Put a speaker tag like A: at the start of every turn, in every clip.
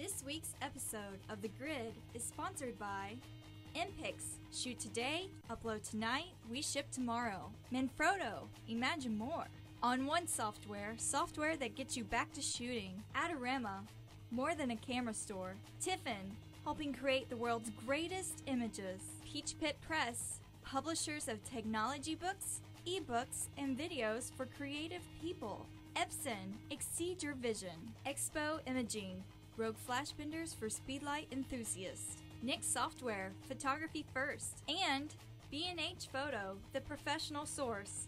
A: This week's episode of The Grid is sponsored by MPix. Shoot today, upload tonight, we ship tomorrow. Manfrotto, imagine more. On One Software, software that gets you back to shooting. Adorama, more than a camera store. Tiffin, helping create the world's greatest images. Peach Pit Press, publishers of technology books, ebooks, and videos for creative people. Epson, exceed your vision. Expo Imaging, Rogue Flash Benders for speedlight enthusiasts. Nix Software, photography first. And B&H Photo, the professional source.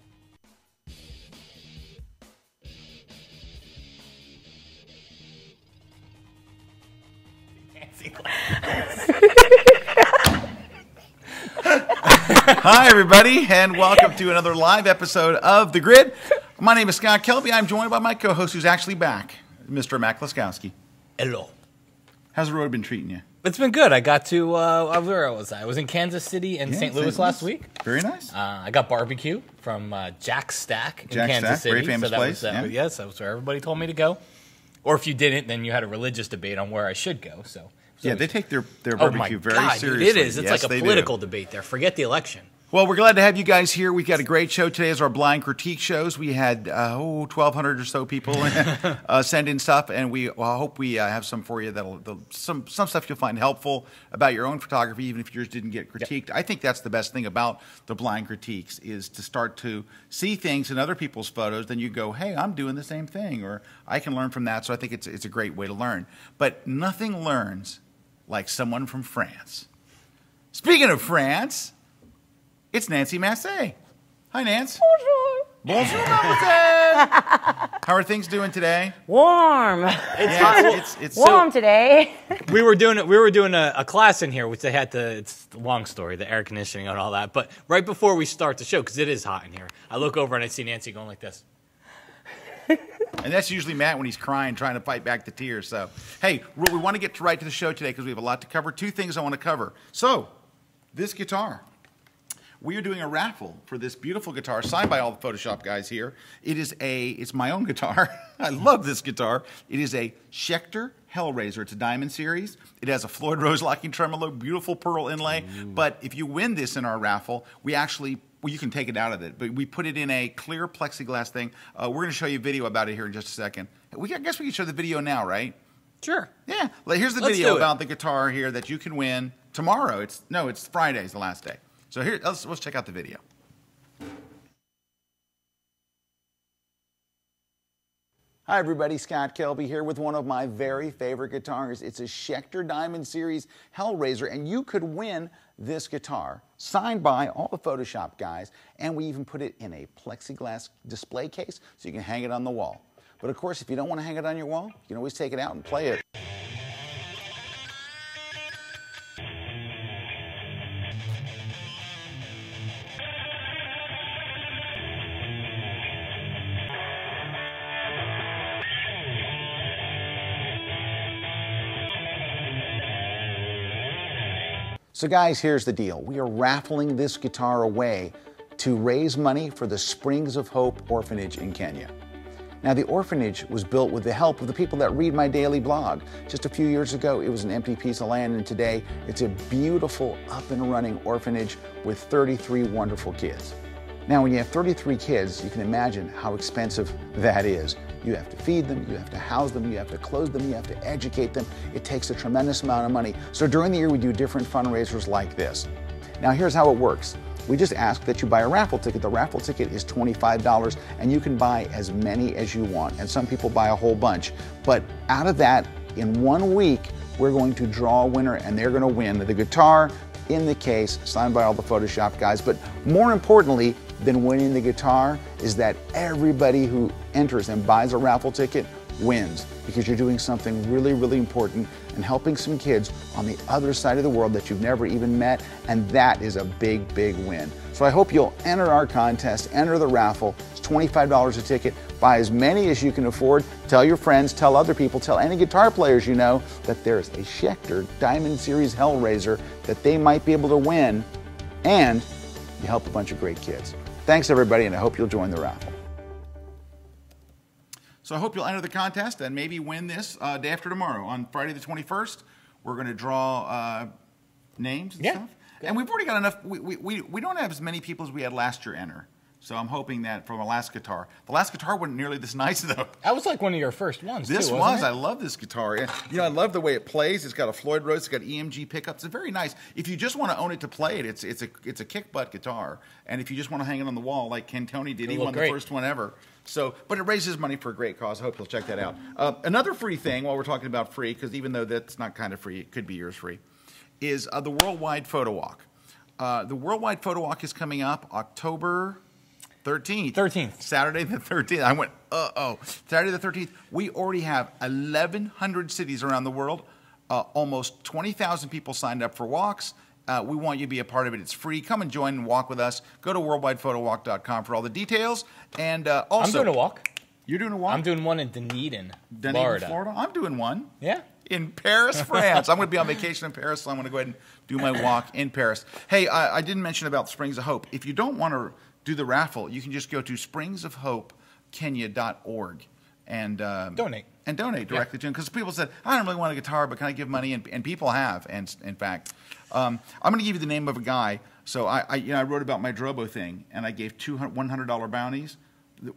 B: Hi, everybody, and welcome to another live episode of The Grid. My name is Scott Kelby. I'm joined by my co-host, who's actually back, Mr. Matt Klaskowski.
C: Hello.
B: How's the road been treating you?
C: It's been good. I got to, where was I? I was in Kansas City and St. Louis last week.
B: Very nice.
C: I got barbecue from Jack Stack in
B: Jack
C: Kansas
B: Stack,
C: City.
B: very famous place.
C: Yes, that was where everybody told me to go. Or if you didn't, then you had a religious debate on where I should go. So
B: they take their barbecue very seriously.
C: Dude, it is. It's
B: yes,
C: like a political debate there. Forget the election.
B: Well, we're glad to have you guys here. We've got a great show today as our blind critique shows. We had 1,200 or so people send in stuff, and I hope we have some for you some stuff you'll find helpful about your own photography, even if yours didn't get critiqued. Yep. I think that's the best thing about the blind critiques is to start to see things in other people's photos. Then you go, hey, I'm doing the same thing, or I can learn from that. So I think it's a great way to learn. But nothing learns like someone from France. Speaking of France, it's Nancy Massé. Hi, Nance.
D: Bonjour.
B: Bonjour, mademoiselle. How are things doing today?
D: Warm.
C: It's
D: warm today.
C: We were doing a class in here, which they had to. It's the long story, the air conditioning and all that. But right before we start the show, because it is hot in here, I look over and I see Nancy going like this.
B: And that's usually Matt when he's crying, trying to fight back the tears. So, hey, we want to get right to the show today because we have a lot to cover. Two things I want to cover. So, this guitar. We are doing a raffle for this beautiful guitar signed by all the Photoshop guys here. It's my own guitar. I love this guitar. It is a Schecter Hellraiser. It's a Diamond Series. It has a Floyd Rose locking tremolo, beautiful pearl inlay. Ooh. But if you win this in our raffle, you can take it out of it, but we put it in a clear plexiglass thing. We're going to show you a video about it here in just a second. I guess we can show the video now, right?
C: Sure.
B: Yeah. Here's the video about the guitar here that you can win tomorrow. It's Friday's the last day. So here, let's check out the video. Hi everybody, Scott Kelby here with one of my very favorite guitars. It's a Schecter Diamond Series Hellraiser, and you could win this guitar signed by all the Photoshop guys, and we even put it in a plexiglass display case so you can hang it on the wall. But of course, if you don't want to hang it on your wall, you can always take it out and play it. So guys, here's the deal. We are raffling this guitar away to raise money for the Springs of Hope Orphanage in Kenya. Now, the orphanage was built with the help of the people that read my daily blog. Just a few years ago, it was an empty piece of land, and today it's a beautiful, up and running orphanage with 33 wonderful kids. Now, when you have 33 kids, you can imagine how expensive that is. You have to feed them, you have to house them, you have to clothe them, you have to educate them. It takes a tremendous amount of money. So during the year, we do different fundraisers like this. Now, here's how it works. We just ask that you buy a raffle ticket. The raffle ticket is $25, and you can buy as many as you want. And some people buy a whole bunch. But out of that, in 1 week, we're going to draw a winner, and they're going to win the guitar in the case, signed by all the Photoshop guys. But more importantly than winning the guitar is that everybody who enters and buys a raffle ticket wins, because you're doing something really, really important and helping some kids on the other side of the world that you've never even met, and that is a big, big win. So I hope you'll enter our contest, enter the raffle. It's $25 a ticket. Buy as many as you can afford. Tell your friends, tell other people, tell any guitar players you know that there's a Schecter Diamond Series Hellraiser that they might be able to win, and you help a bunch of great kids. Thanks everybody, and I hope you'll join the raffle. So I hope you'll enter the contest and maybe win this day after tomorrow. On Friday the 21st, we're going to draw names and stuff. And we've already got enough. We don't have as many people as we had last year enter. So I'm hoping that from the last guitar. The last guitar wasn't nearly this nice, though.
C: That was like one of your first ones,
B: This
C: too,
B: was.
C: wasn't it?
B: I love this guitar. You know, I love the way it plays. It's got a Floyd Rose. It's got EMG pickups. It's very nice. If you just want to own it to play it, it's a kick butt guitar. And if you just want to hang it on the wall like Ken Tony did, he won the first one ever. So, but it raises money for a great cause. I hope you'll check that out. Another free thing, while we're talking about free, because even though that's not kind of free, it could be yours free, is the Worldwide Photo Walk. The Worldwide Photo Walk is coming up October 13th. Saturday the 13th. I went, Saturday the 13th. We already have 1,100 cities around the world. Almost 20,000 people signed up for walks. We want you to be a part of it. It's free. Come and join and walk with us. Go to worldwidephotowalk.com for all the details. And also,
C: I'm doing a walk.
B: You're doing a walk?
C: I'm doing one in Dunedin, Florida.
B: I'm doing one.
C: Yeah.
B: In Paris, France. I'm going to be on vacation in Paris, so I'm going to go ahead and do my walk in Paris. Hey, I didn't mention about Springs of Hope. If you don't want to do the raffle, you can just go to springsofhopekenya.org and
C: donate.
B: And donate directly to them. Because people said, I don't really want a guitar, but can I give money? And people have, and in fact. I'm going to give you the name of a guy. So I wrote about my Drobo thing, and I gave $100 bounties.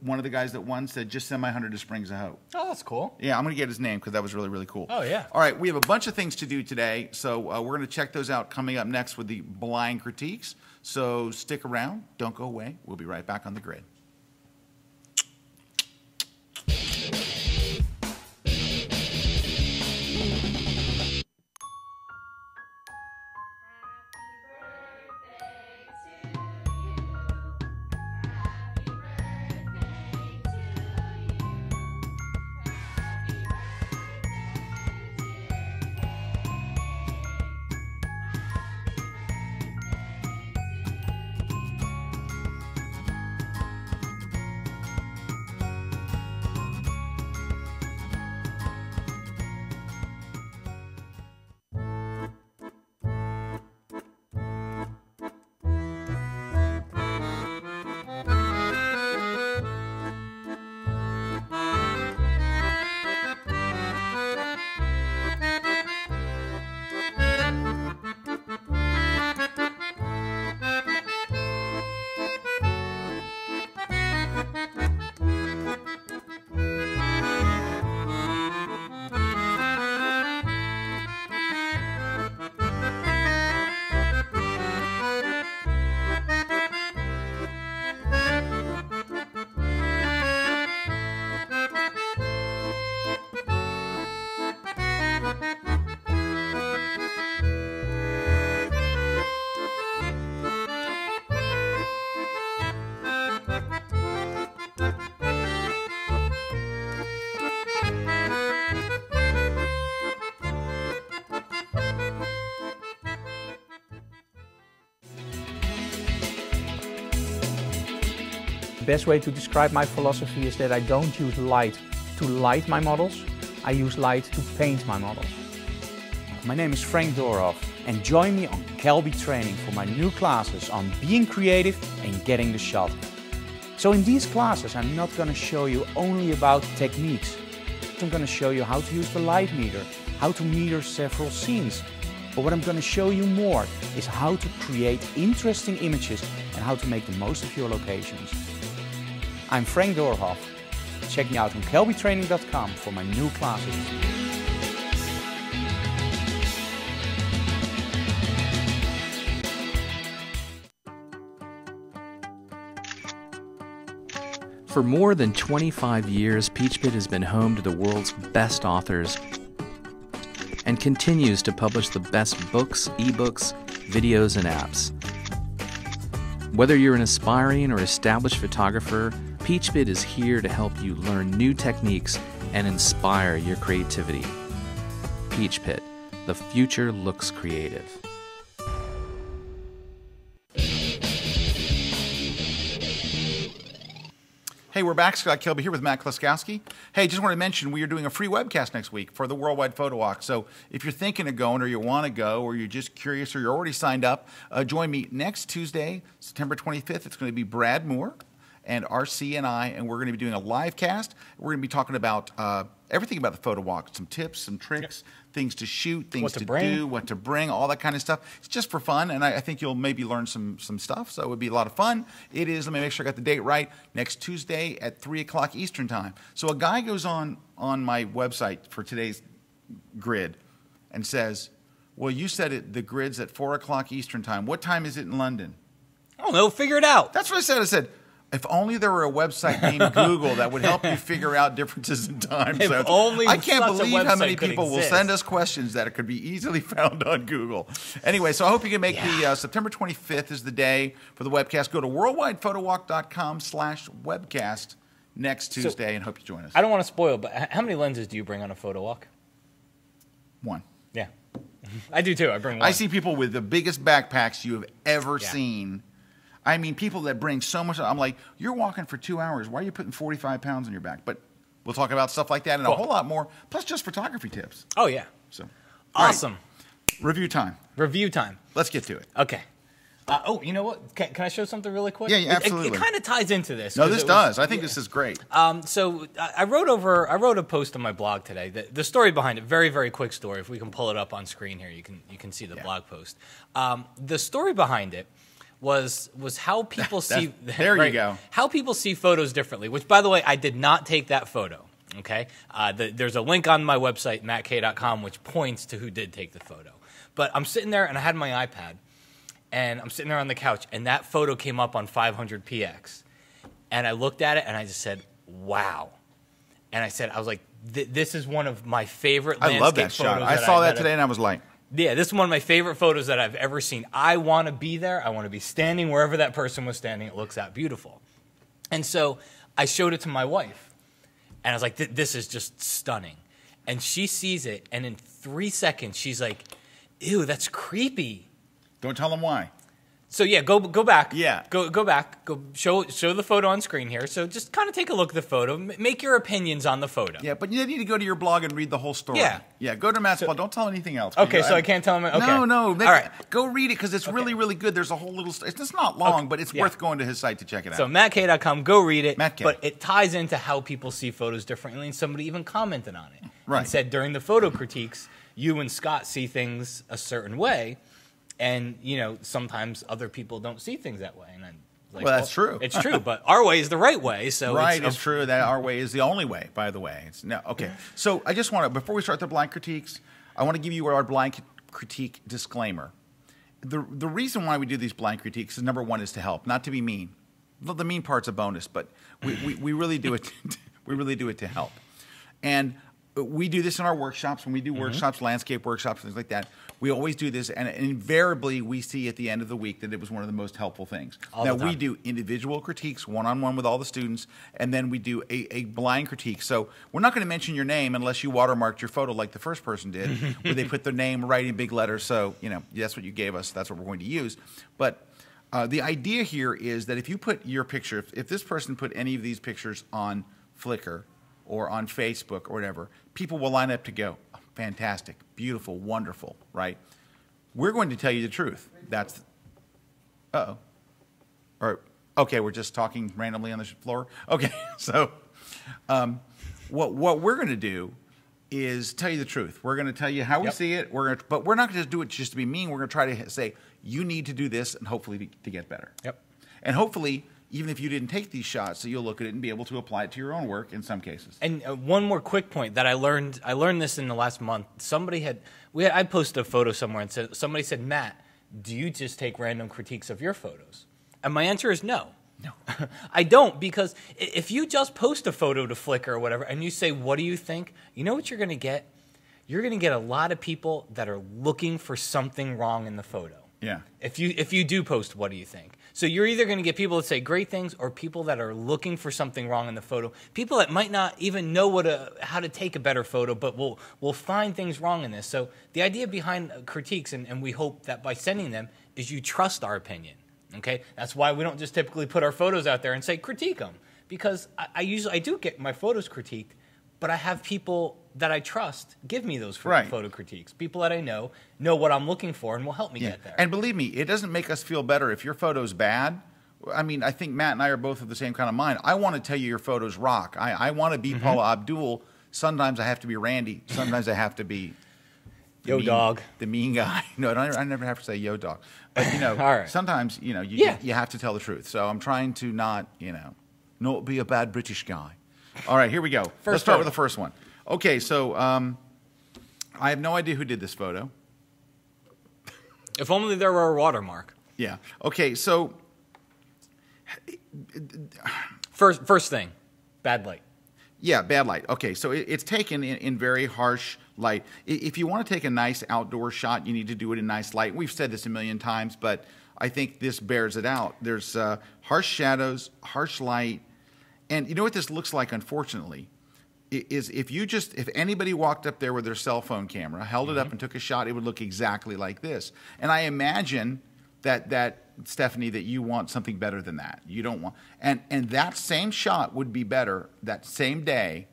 B: One of the guys that won said, just send my 100 to Springs of Hope.
C: Oh, that's cool.
B: Yeah, I'm going to get his name because that was really, really cool.
C: Oh, yeah.
B: All right, we have a bunch of things to do today, so we're going to check those out coming up next with the blind critiques. So stick around. Don't go away. We'll be right back on the grid.
E: The best way to describe my philosophy is that I don't use light to light my models, I use light to paint my models. My name is Frank Doorhoff and join me on Kelby Training for my new classes on being creative and getting the shot. So in these classes I'm not going to show you only about techniques. I'm going to show you how to use the light meter, how to meter several scenes. But what I'm going to show you more is how to create interesting images and how to make the most of your locations. I'm Frank Doorhoff. Check me out on kelbytraining.com for my new classes.
F: For more than 25 years, Peachpit has been home to the world's best authors and continues to publish the best books, ebooks, videos, and apps. Whether you're an aspiring or established photographer, Peachpit is here to help you learn new techniques and inspire your creativity. Peachpit, the future looks creative.
B: Hey, we're back. Scott Kelby here with Matt Kloskowski. Hey, just want to mention we are doing a free webcast next week for the Worldwide Photo Walk. So if you're thinking of going or you want to go or you're just curious or you're already signed up, join me next Tuesday, September 25th. It's going to be Brad Moore. and RC and I, and we're going to be doing a live cast. We're going to be talking about everything about the photo walk, some tips, some tricks, things to shoot, things to do, what to bring, all that kind of stuff. It's just for fun, and I think you'll maybe learn some stuff, so it would be a lot of fun. It is, let me make sure I got the date right, next Tuesday at 3 o'clock Eastern Time. So a guy goes on my website for today's grid and says, well, you said the grid's at 4 o'clock Eastern Time. What time is it in London?
C: I don't know. Figure it out.
B: That's what I said. I said, if only there were a website named Google that would help you figure out differences in time zones. I can't believe how many people will send us questions that could be easily found on Google. Anyway, so I hope you can make the September 25th is the day for the webcast. Go to worldwidephodowalk.com/webcast next Tuesday and hope you join us.
C: I don't want to spoil, but how many lenses do you bring on a photo walk?
B: One.
C: Yeah. I do too. I bring one.
B: I see people with the biggest backpacks you have ever seen. I mean, people that bring so much. I'm like, you're walking for 2 hours. Why are you putting 45 pounds on your back? But we'll talk about stuff like that and a whole lot more, plus just photography tips.
C: Oh, yeah.
B: So,
C: awesome.
B: Right. Review time.
C: Review time.
B: Let's get to it.
C: Okay. You know what? Can I show something really quick?
B: Yeah, absolutely.
C: It kind of ties into this.
B: No, this does. I think this is great.
C: So I wrote a post on my blog today. The story behind it, very, very quick story. If we can pull it up on screen here, you can see the blog post. The story behind it was how people see.
B: There you go.
C: How people see photos differently. Which, by the way, I did not take that photo. Okay, there's a link on my website, mattkay.com, which points to who did take the photo. But I'm sitting there and I had my iPad. And I'm sitting there on the couch, and that photo came up on 500px. And I looked at it, and I just said, wow. And I was like, this is one of my favorite landscape
B: photos. I love that shot. I saw that today, and I was like.
C: Yeah, this is one of my favorite photos that I've ever seen. I want to be there. I want to be standing wherever that person was standing. It looks that beautiful. And so I showed it to my wife, and I was like, this is just stunning. And she sees it, and in 3 seconds, she's like, ew, that's creepy.
B: Don't tell them why.
C: So yeah, go back.
B: Yeah.
C: Go back. Go show the photo on screen here. So just kind of take a look at the photo. Make your opinions on the photo.
B: Yeah, but you need to go to your blog and read the whole story.
C: Yeah.
B: Yeah, go to Matt's blog. Don't tell anything else.
C: Okay, so I can't tell him. Okay.
B: No.
C: All right.
B: Go read it because it's really, really good. There's a whole little. It's not long, but it's worth going to his site to check it out.
C: So mattkay.com. Go read it.
B: Matt Kay.
C: But it ties into how people see photos differently, and somebody even commented on it.
B: Right.
C: And said during the photo critiques, you and Scott see things a certain way. And, sometimes other people don't see things that way. And I'm like,
B: well, that's true.
C: It's true, but our way is the right way. So
B: it's true that our way is the only way, by the way. Okay. So I just want to, before we start the blind critiques, I want to give you our blind critique disclaimer. The reason why we do these blind critiques is, number one, is to help, not to be mean. The mean part's a bonus, but we really do it. We really do it to help. And we do this in our workshops. When we do workshops, landscape workshops, things like that, we always do this, and invariably we see at the end of the week that it was one of the most helpful things. Now, we do individual critiques, one-on-one with all the students, and then we do a blind critique. So we're not going to mention your name unless you watermarked your photo like the first person did, where they put their name right in big letters. So, that's what you gave us. That's what we're going to use. But the idea here is that if you put your picture, if this person put any of these pictures on Flickr or on Facebook or whatever, people will line up to go, fantastic, beautiful, wonderful, right? We're going to tell you the truth. That's, okay, we're just talking randomly on the floor? Okay, so what we're going to do is tell you the truth. We're going to tell you how we see it, but we're not going to do it just to be mean. We're going to try to say, you need to do this, and hopefully to get better.
C: Yep.
B: And hopefully, even if you didn't take these shots, so you'll look at it and be able to apply it to your own work in some cases.
C: And one more quick point that I learned this in the last month. I posted a photo somewhere and somebody said, Matt, do you just take random critiques of your photos? And my answer is no. No. I don't, because if you just post a photo to Flickr or whatever and you say, what do you think? You know what you're going to get? You're going to get a lot of people that are looking for something wrong in the photo.
B: Yeah.
C: If you do post, what do you think? So you're either going to get people that say great things or people that are looking for something wrong in the photo. People that might not even know how to take a better photo, but will find things wrong in this. So the idea behind critiques, and we hope that by sending them, is you trust our opinion. Okay? That's why we don't just typically put our photos out there and say critique them. Because I do get my photos critiqued, but I have people that I trust give me those photo critiques. People that I know what I'm looking for and will help me get there.
B: And believe me, it doesn't make us feel better if your photo's bad. I mean, I think Matt and I are both of the same kind of mind. I want to tell you your photos rock. I want to be Paula Abdul. Sometimes I have to be Randy. Sometimes I have to be the mean guy. No, I never have to say yo dog. But, you know,
C: All right.
B: sometimes, you know, you have to tell the truth. So I'm trying to not be a bad British guy. All right, here we go. Let's start with the first one. Okay, so I have no idea who did this photo.
C: If only there were a watermark.
B: Yeah. Okay, so
C: First thing, bad light.
B: yeah, bad light. Okay, so it's taken in very harsh light. If you want to take a nice outdoor shot, you need to do it in nice light. We've said this a million times, but I think this bears it out. There's harsh shadows, harsh light, and you know what this looks like, unfortunately, is if anybody walked up there with their cell phone camera, held it up and took a shot, it would look exactly like this. And I imagine that Stephanie, that you want something better than that. You don't want, and that same shot would be better that same day,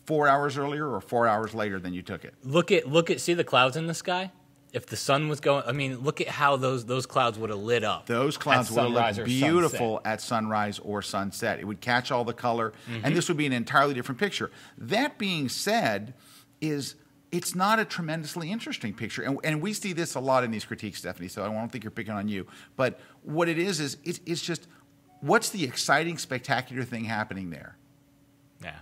B: 4 hours earlier or 4 hours later than you took it.
C: Look at see the clouds in the sky? If the sun was going, I mean, look at how those clouds would have lit up.
B: Those clouds would
C: sunrise
B: look
C: or
B: beautiful
C: sunset.
B: at sunrise or sunset. It would catch all the color, and this would be an entirely different picture. That being said, it's not a tremendously interesting picture, and we see this a lot in these critiques, Stephanie, so I don't think you're picking on you. But what it is it's just, what's the exciting, spectacular thing happening there?
C: Yeah.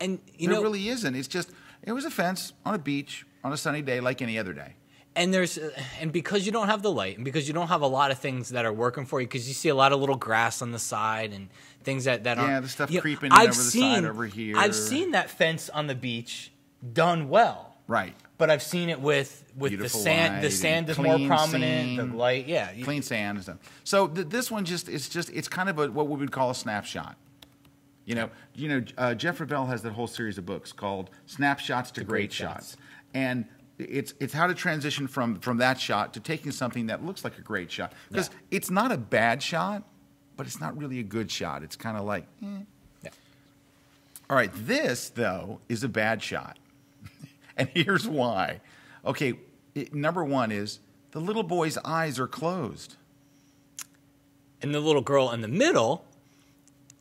C: And,
B: There really isn't. It's just, it was a fence on a beach on a sunny day like any other day.
C: And because you don't have the light, and because you don't have a lot of things that are working for you, because you see a lot of little grass on the side and things that aren't...
B: the stuff creeping in over the side over here.
C: I've seen that fence on the beach done well.
B: Right.
C: But I've seen it with the
B: Beautiful
C: sand.
B: light
C: The sand
B: and
C: is more
B: clean
C: prominent.
B: scene.
C: The light, yeah.
B: Clean sand and stuff. So this one it's kind of what we would call a snapshot. Jeff Revell has that whole series of books called Snapshots to Great Shots. And it's how to transition from that shot to taking something that looks like a great shot. Because it's not a bad shot, but it's not really a good shot. It's kind of like,
C: Yeah.
B: All right, this, though, is a bad shot. And here's why. Okay, number one is the little boy's eyes are closed.
C: And the little girl in the middle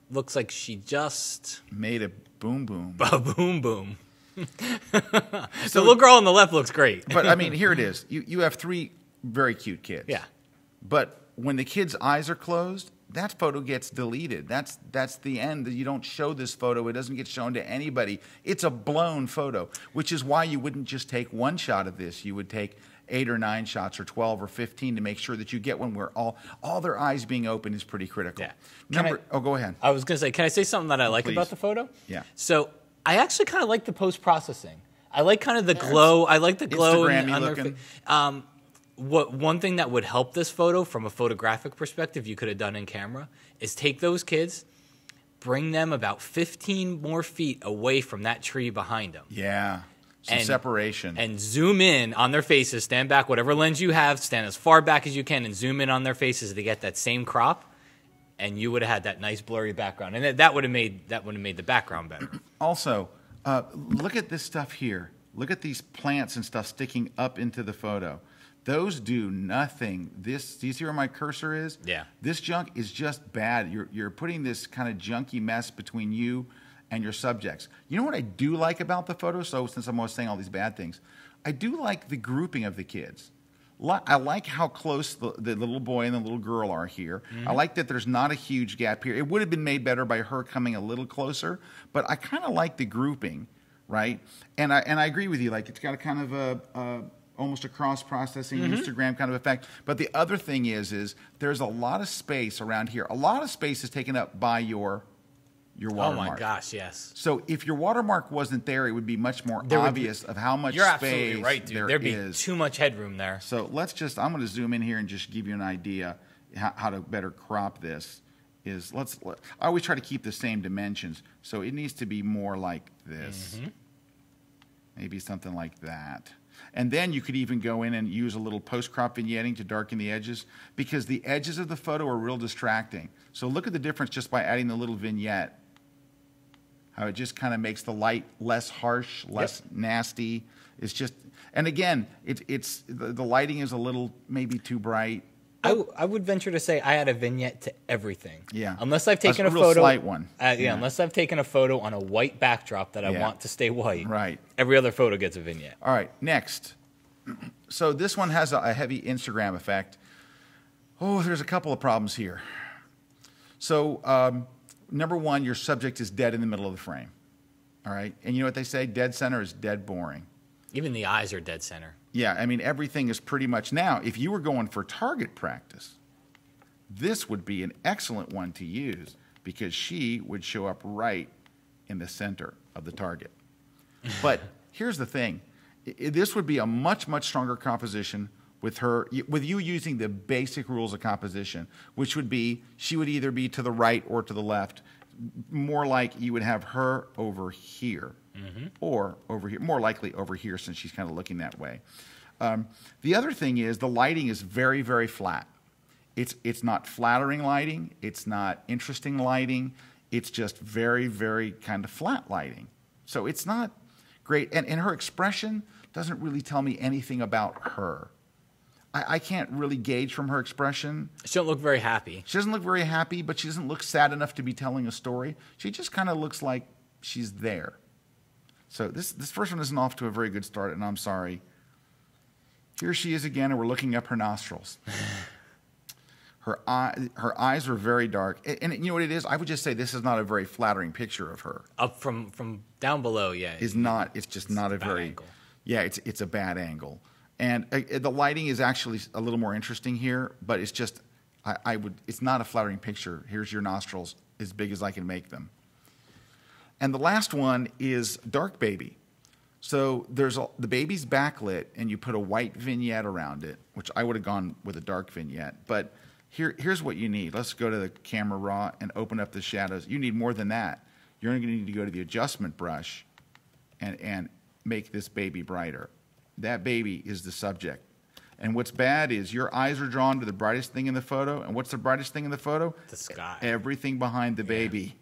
C: looks like she just...
B: Made a boom boom.
C: A boom boom. The little girl on the left looks great.
B: But, I mean, here it is. You have three very cute kids.
C: Yeah.
B: But when the kid's eyes are closed, that photo gets deleted. That's the end. You don't show this photo. It doesn't get shown to anybody. It's a blown photo, which is why you wouldn't just take one shot of this. You would take 8 or 9 shots or 12 or 15 to make sure that you get one where all their eyes being open is pretty critical.
C: Yeah.
B: Go ahead.
C: I was going to say, can I say something that I like
B: Please.
C: about the photo?
B: Yeah.
C: So I actually kind of like the post-processing. I like kind of the glow. I like the glow
B: Instagram-y
C: on their
B: looking.
C: One thing that would help this photo from a photographic perspective you could have done in camera is take those kids, bring them about 15 more feet away from that tree behind them.
B: Yeah. Some separation.
C: And zoom in on their faces, stand back, whatever lens you have, stand as far back as you can and zoom in on their faces to get that same crop, and you would have had that nice blurry background. And that would have made the background better.
B: Also, look at this stuff here. Look at these plants and stuff sticking up into the photo. Those do nothing. Do you see where my cursor is?
C: Yeah.
B: This junk is just bad. You're putting this kind of junky mess between you and your subjects. You know what I do like about the photo? So since I'm always saying all these bad things, I do like the grouping of the kids. I like how close the little boy and the little girl are here. I like that there's not a huge gap here. It would have been made better by her coming a little closer, but I kind of like the grouping, right? And I agree with you. Like, it's got a kind of almost a cross-processing Instagram kind of effect. But the other thing is there's a lot of space around here. A lot of space is taken up by your watermark.
C: Oh, my gosh, yes.
B: So if your watermark wasn't there, it would be much more obvious of how much
C: You're
B: space
C: absolutely right, dude.
B: there
C: There'd be
B: is.
C: too much headroom there.
B: So I'm going to zoom in here and just give you an idea how to better crop this. I always try to keep the same dimensions. So it needs to be more like this. Maybe something like that. And then you could even go in and use a little post-crop vignetting to darken the edges, because the edges of the photo are real distracting. So look at the difference just by adding the little vignette. How it just kind of makes the light less harsh, less nasty. It's just, and again, the lighting is a little maybe too bright.
C: I would venture to say I add a vignette to everything.
B: Yeah.
C: Unless I've taken
B: A
C: a
B: real
C: photo.
B: slight one.
C: Yeah, unless I've taken a photo on a white backdrop that I
B: Yeah.
C: want to stay white.
B: Right.
C: Every other photo gets a vignette.
B: All right, next. So this one has a heavy Instagram effect. Oh, there's a couple of problems here. So number one, your subject is dead in the middle of the frame. All right? And you know what they say? Dead center is dead boring.
C: Even the eyes are dead center.
B: Yeah, I mean, everything is pretty much now. If you were going for target practice, this would be an excellent one to use because she would show up right in the center of the target. But here's the thing. This would be a much, much stronger composition with you using the basic rules of composition, which would be she would either be to the right or to the left. More like you would have her over here or over here, more likely over here since she's kind of looking that way. The other thing is the lighting is very, very flat. It's not flattering lighting. It's not interesting lighting. It's just very, very kind of flat lighting. So it's not great. And her expression doesn't really tell me anything about her. I can't really gauge from her expression.
C: She don't look very happy.
B: She doesn't look very happy, but she doesn't look sad enough to be telling a story. She just kind of looks like she's there. So this first one isn't off to a very good start, and I'm sorry. Here she is again, and we're looking up her nostrils. Her eyes are very dark. And you know what it is? I would just say this is not a very flattering picture of her.
C: Up from down below, yeah.
B: It's just not a very...
C: angle.
B: Yeah, it's a bad angle. And the lighting is actually a little more interesting here, but it's just, it's not a flattering picture. Here's your nostrils, as big as I can make them. And the last one is Dark Baby. So the baby's backlit, and you put a white vignette around it, which I would have gone with a dark vignette. But here's what you need. Let's go to the camera raw and open up the shadows. You need more than that. You're going to need to go to the adjustment brush and make this baby brighter. That baby is the subject. And what's bad is your eyes are drawn to the brightest thing in the photo. And what's the brightest thing in the photo?
C: The sky.
B: Everything behind the baby.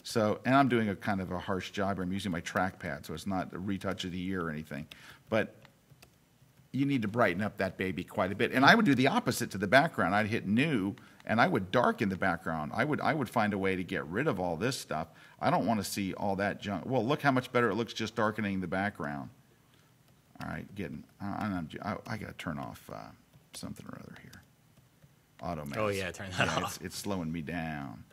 B: So, and I'm doing a kind of a harsh job. I'm using my trackpad, so it's not a retouch of the year or anything. But you need to brighten up that baby quite a bit. And I would do the opposite to the background. I'd hit new, and I would darken the background. I would find a way to get rid of all this stuff. I don't want to see all that junk. Well, look how much better it looks just darkening the background. All right, I got to turn off something or other here. Auto mask.
C: Oh, yeah, turn that off.
B: It's slowing me down.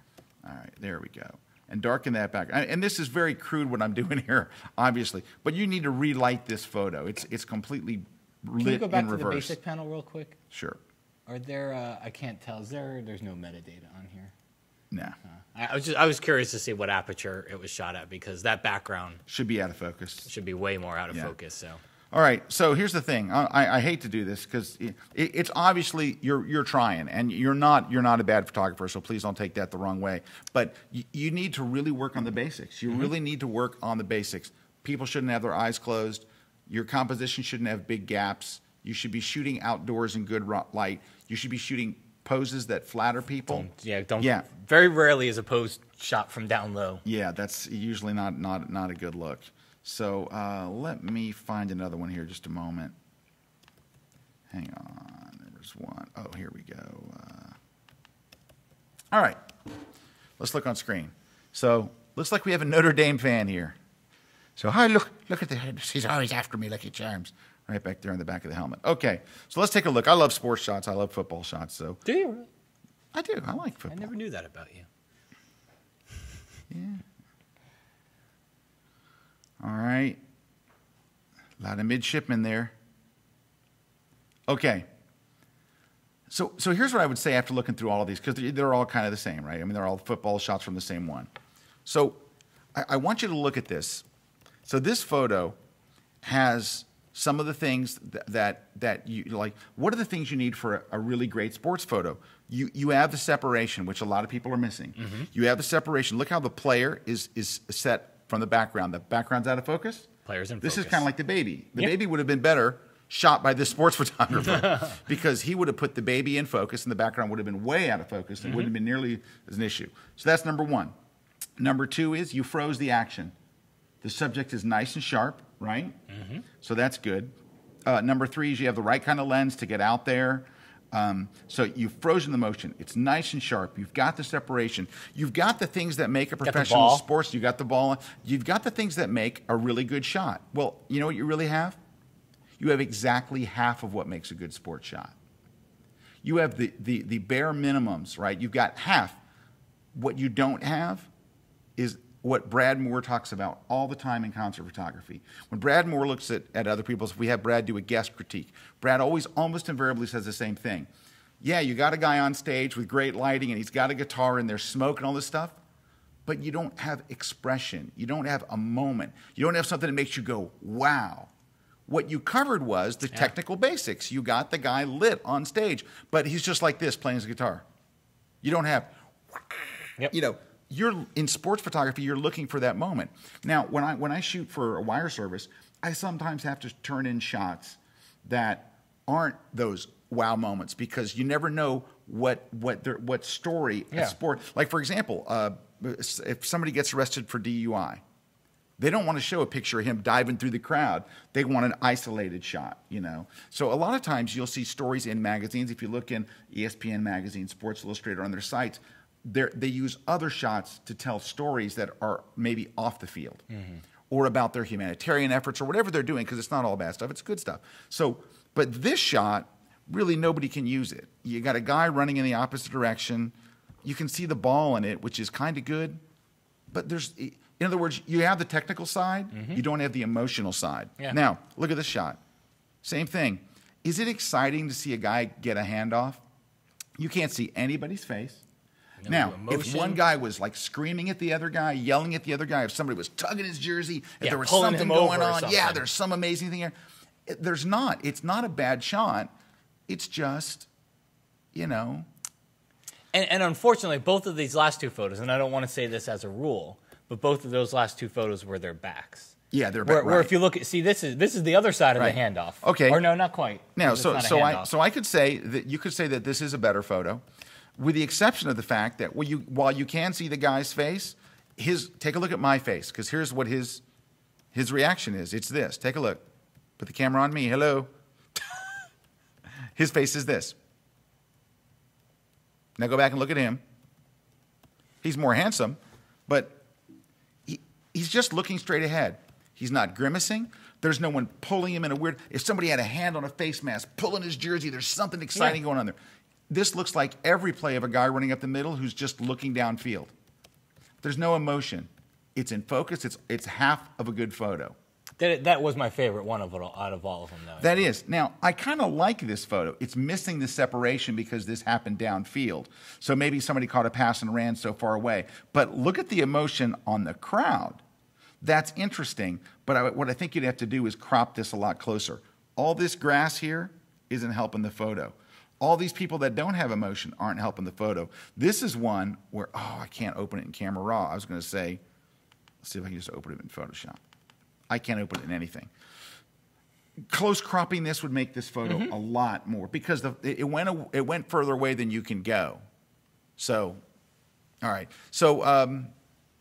B: All right, there we go. And darken that back. And this is very crude what I'm doing here, obviously. But you need to relight this photo. It's completely lit in reverse.
C: Can you go back to the basic panel real quick?
B: Sure.
C: Are there? I can't tell. There's no metadata on here.
B: No.
C: I was curious to see what aperture it was shot at because that background
B: Should be out of focus.
C: should be way more out of focus. So.
B: All right, so here's the thing. I hate to do this because it's obviously you're trying, and you're not a bad photographer, so please don't take that the wrong way. But you need to really work on the basics. You really need to work on the basics. People shouldn't have their eyes closed. Your composition shouldn't have big gaps. You should be shooting outdoors in good light. You should be shooting poses that flatter people.
C: Don't. Very rarely is a pose shot from down low.
B: Yeah, that's usually not a good look. So let me find another one here just a moment. Hang on. There's one. Oh, here we go. All right. Let's look on screen. So looks like we have a Notre Dame fan here. So hi, look at the head. He's always after me, Lucky Charms. Right back there in the back of the helmet. Okay. So let's take a look. I love sports shots. I love football shots. So
C: Do you really?
B: I do. I like football.
C: I never knew that about you.
B: Yeah. All right. A lot of midshipmen there. Okay. So here's what I would say after looking through all of these, because they're all kind of the same, right? I mean, they're all football shots from the same one. So I want you to look at this. So this photo has some of the things that you like. What are the things you need for a really great sports photo? You have the separation, which a lot of people are missing. Mm-hmm. You have the separation. Look how the player is set from the background. The background's out of focus.
C: Players in
B: This
C: focus.
B: is kind of like the baby. The baby would have been better shot by this sports photographer because he would have put the baby in focus and the background would have been way out of focus and wouldn't have been nearly as an issue. So that's number one. Number two is you froze the action. The subject is nice and sharp, right? Mm-hmm. So that's good. Number three is you have the right kind of lens to get out there. So you've frozen the motion. It's nice and sharp. You've got the separation. You've got the things that make a professional
C: ball.
B: sports. You got the ball. You've got the things that make a really good shot. Well, you know what you really have? You have exactly half of what makes a good sports shot. You have the bare minimums, right? You've got half. What you don't have is what Brad Moore talks about all the time in concert photography. When Brad Moore looks at other people's, if we have Brad do a guest critique, Brad always almost invariably says the same thing. Yeah, you got a guy on stage with great lighting and he's got a guitar and there's smoke and all this stuff, but you don't have expression. You don't have a moment. You don't have something that makes you go, wow. What you covered was the technical basics. You got the guy lit on stage, but he's just like this playing his guitar. You don't have, you know, you're in sports photography, you're looking for that moment. Now, when I shoot for a wire service, I sometimes have to turn in shots that aren't those wow moments because you never know what story a sport. Like for example, if somebody gets arrested for DUI, they don't want to show a picture of him diving through the crowd. They want an isolated shot, you know. So a lot of times you'll see stories in magazines. If you look in ESPN magazine, Sports Illustrated on their sites, they use other shots to tell stories that are maybe off the field or about their humanitarian efforts or whatever they're doing, because it's not all bad stuff. It's good stuff. So, but this shot, really nobody can use it. You got a guy running in the opposite direction. You can see the ball in it, which is kind of good. But there's, in other words, you have the technical side. You don't have the emotional side. Yeah. Now, look at this shot. Same thing. Is it exciting to see a guy get a handoff? You can't see anybody's face. No now, emotion. If one guy was like screaming at the other guy, yelling at the other guy, if somebody was tugging his jersey, if there was something going on, there's some amazing thing here. There's not. It's not a bad shot. It's just, you know.
C: And unfortunately, both of these last two photos, and I don't want to say this as a rule, but both of those last two photos were their backs.
B: Yeah, they're back.
C: Where if you look at, see, this is the other side of the handoff.
B: Okay.
C: Or no, not quite.
B: No, so I could say that you could say that this is a better photo, with the exception of the fact that while you can see the guy's face, take a look at my face, because here's what his reaction is. It's this. Take a look. Put the camera on me. Hello. His face is this. Now go back and look at him. He's more handsome, but he's just looking straight ahead. He's not grimacing. There's no one pulling him in a weird... If somebody had a hand on a face mask, pulling his jersey, there's something exciting going on there. This looks like every play of a guy running up the middle who's just looking downfield. There's no emotion. It's in focus. It's half of a good photo.
C: That was my favorite one out of all of them, though.
B: That is. Now, I kind of like this photo. It's missing the separation because this happened downfield. So maybe somebody caught a pass and ran so far away. But look at the emotion on the crowd. That's interesting. But what I think you'd have to do is crop this a lot closer. All this grass here isn't helping the photo. All these people that don't have emotion aren't helping the photo. This is one where, I can't open it in Camera Raw. I was going to say, let's see if I can just open it in Photoshop. I can't open it in anything. Close cropping this would make this photo a lot more because it went further away than you can go. So, all right. So,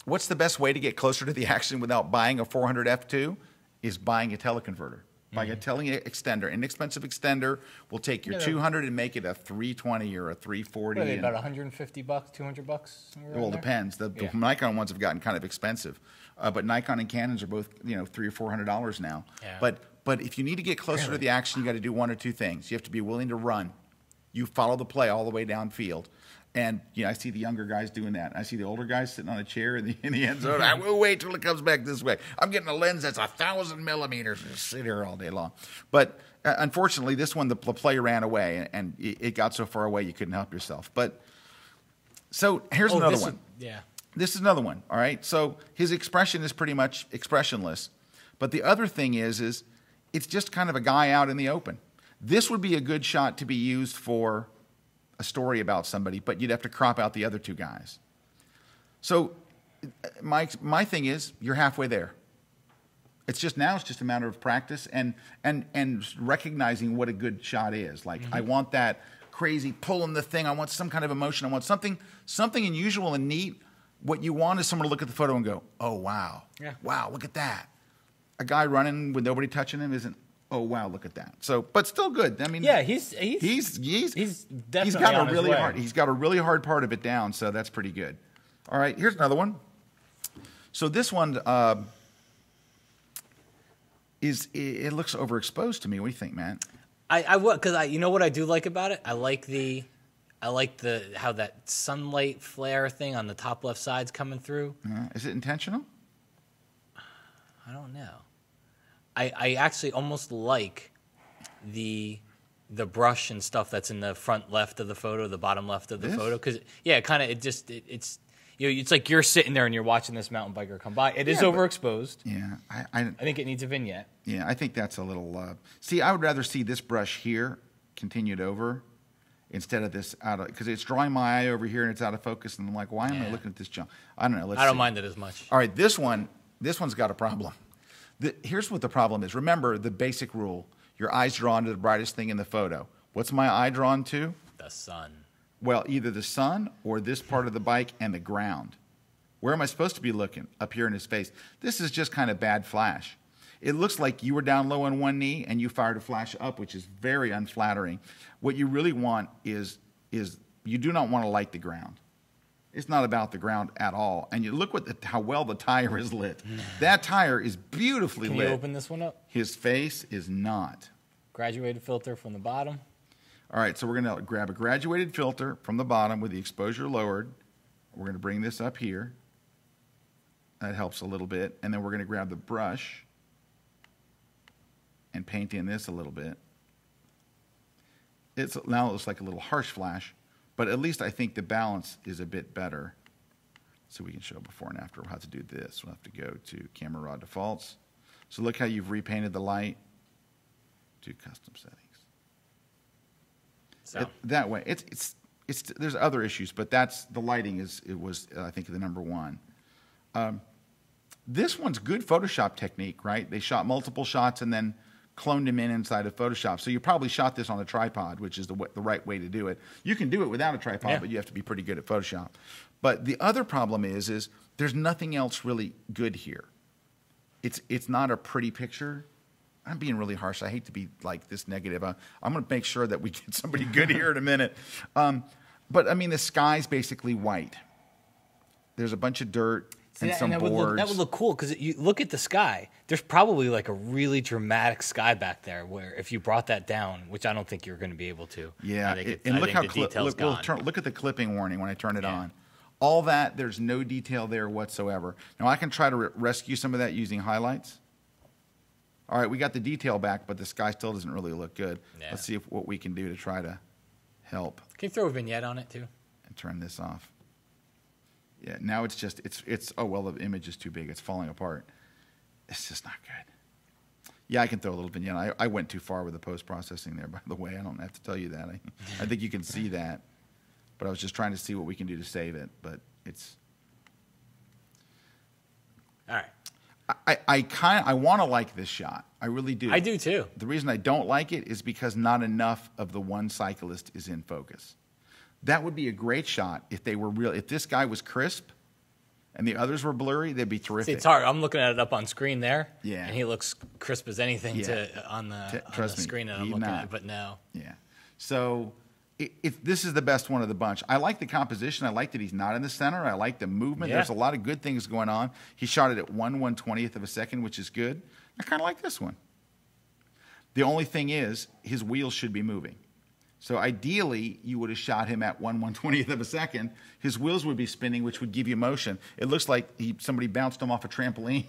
B: what's the best way to get closer to the action without buying a 400 f2? Is buying a teleconverter. Buying a extender, inexpensive extender will take your 200 and make it a 320 or a 340.
C: What are they, about $150, $200?
B: Well, it depends. The Nikon ones have gotten kind of expensive, but Nikon and Canons are both $300 or $400 now. Yeah. But if you need to get closer to the action, you got to do one or two things. You have to be willing to run. You follow the play all the way downfield. And I see the younger guys doing that. I see the older guys sitting on a chair in the end zone. I will wait till it comes back this way. I'm getting a lens that's 1,000 millimeters and just sit here all day long. But unfortunately, this one, the play ran away, and it got so far away you couldn't help yourself. But so here's another one. This is another one, all right? So his expression is pretty much expressionless. But the other thing is it's just kind of a guy out in the open. This would be a good shot to be used for a story about somebody, but you'd have to crop out the other two guys. So my thing is, you're halfway there. It's just a matter of practice and recognizing what a good shot is. Like, I want that crazy pulling the thing. I want some kind of emotion. I want something unusual and neat. What you want is someone to look at the photo and go, oh, wow. Yeah. Wow, look at that. A guy running with nobody touching him isn't, oh wow, look at that. So, but still good. I mean,
C: Yeah, he's definitely
B: got
C: on
B: a
C: his
B: really
C: way.
B: hard. He's got a really hard part of it down. So that's pretty good. All right, here's another one. So this one it looks overexposed to me. What do you think, Matt?
C: I would, because you know what I do like about it. I like the how that sunlight flare thing on the top left side's coming through.
B: Is it intentional?
C: I don't know. I actually almost like the brush and stuff that's in the front left of the photo, the bottom left of the
B: This?
C: photo, because it's you know, it's like you're sitting there and you're watching this mountain biker come by. It is
B: Yeah, but-
C: overexposed.
B: Yeah,
C: I think it needs a vignette.
B: yeah, I think that's a little. See, I would rather see this brush here continued over instead of this out of, because it's drawing my eye over here and it's out of focus, and I'm like, why am I
C: Yeah.
B: looking at this junk? I don't know. Let's
C: I don't
B: see.
C: mind it as much.
B: All right, this one's got a problem. Here's what the problem is. Remember the basic rule: your eye's drawn to the brightest thing in the photo. What's my eye drawn to?
C: The sun.
B: Well, either the sun or this part of the bike and the ground. Where am I supposed to be looking? Up here in his face. This is just kind of bad flash. It looks like you were down low on one knee and you fired a flash up, which is very unflattering. What you really want is you do not want to light the ground. It's not about the ground at all. And you look how well the tire is lit. That tire is beautifully
C: Can
B: lit.
C: you open this one up?
B: His face is not.
C: Graduated filter from the bottom.
B: All right, so we're going to grab a graduated filter from the bottom with the exposure lowered. We're going to bring this up here. That helps a little bit. And then we're going to grab the brush and paint in this a little bit. Now it looks like a little harsh flash, but at least I think the balance is a bit better. So we can show before and after. We'll have to do this. We'll have to go to camera raw defaults. So look how you've repainted the light. Do custom settings.
C: So
B: That way, it's there's other issues, but that's the lighting was I think the number one. This one's good Photoshop technique, right? They shot multiple shots and then cloned them inside of Photoshop. So you probably shot this on a tripod, which is the right way to do it. You can do it without a tripod,
C: Yeah.
B: but you have to be pretty good at Photoshop. But the other problem is there's nothing else really good here. It's not a pretty picture. I'm being really harsh. I hate to be like this negative. I'm going to make sure that we get somebody good here in a minute. But I mean, the sky's basically white. There's a bunch of dirt and some
C: that
B: boards.
C: that would look cool because you look at the sky. There's probably like a really dramatic sky back there where if you brought that down, which I don't think you're going to be able to.
B: Yeah,
C: I think
B: and
C: I
B: look
C: think
B: how
C: the detail's gone.
B: look at the clipping warning when I turn it
C: Yeah.
B: on. All that, there's no detail there whatsoever. Now I can try to rescue some of that using highlights. All right, we got the detail back, but the sky still doesn't really look good.
C: Yeah.
B: Let's see what we can do to try to help
C: Can you throw a vignette on it too?
B: and turn this off. Yeah, now it's just oh well, the image is too big. It's falling apart. It's just not good. Yeah, I can throw a little vignette. I went too far with the post processing there. By the way, I don't have to tell you that. I think you can see that. But I was just trying to see what we can do to save it. But it's.
C: All right.
B: I want to like this shot. I really do.
C: I do too.
B: The reason I don't like it is because not enough of the one cyclist is in focus. That would be a great shot if they were real. If this guy was crisp and the others were blurry, they'd be terrific.
C: See, it's hard. I'm looking at it up on screen there.
B: Yeah.
C: And he looks crisp as anything
B: Yeah.
C: on the
B: Trust me,
C: screen that I'm
B: he's
C: looking
B: not.
C: at. But no.
B: Yeah. So this is the best one of the bunch. I like the composition. I like that he's not in the center. I like the movement.
C: Yeah.
B: There's a lot of good things going on. He shot it at 1/120th of a second, which is good. I kind of like this one. The only thing is his wheels should be moving. So ideally, you would have shot him at 1/120th of a second. His wheels would be spinning, which would give you motion. It looks like somebody bounced him off a trampoline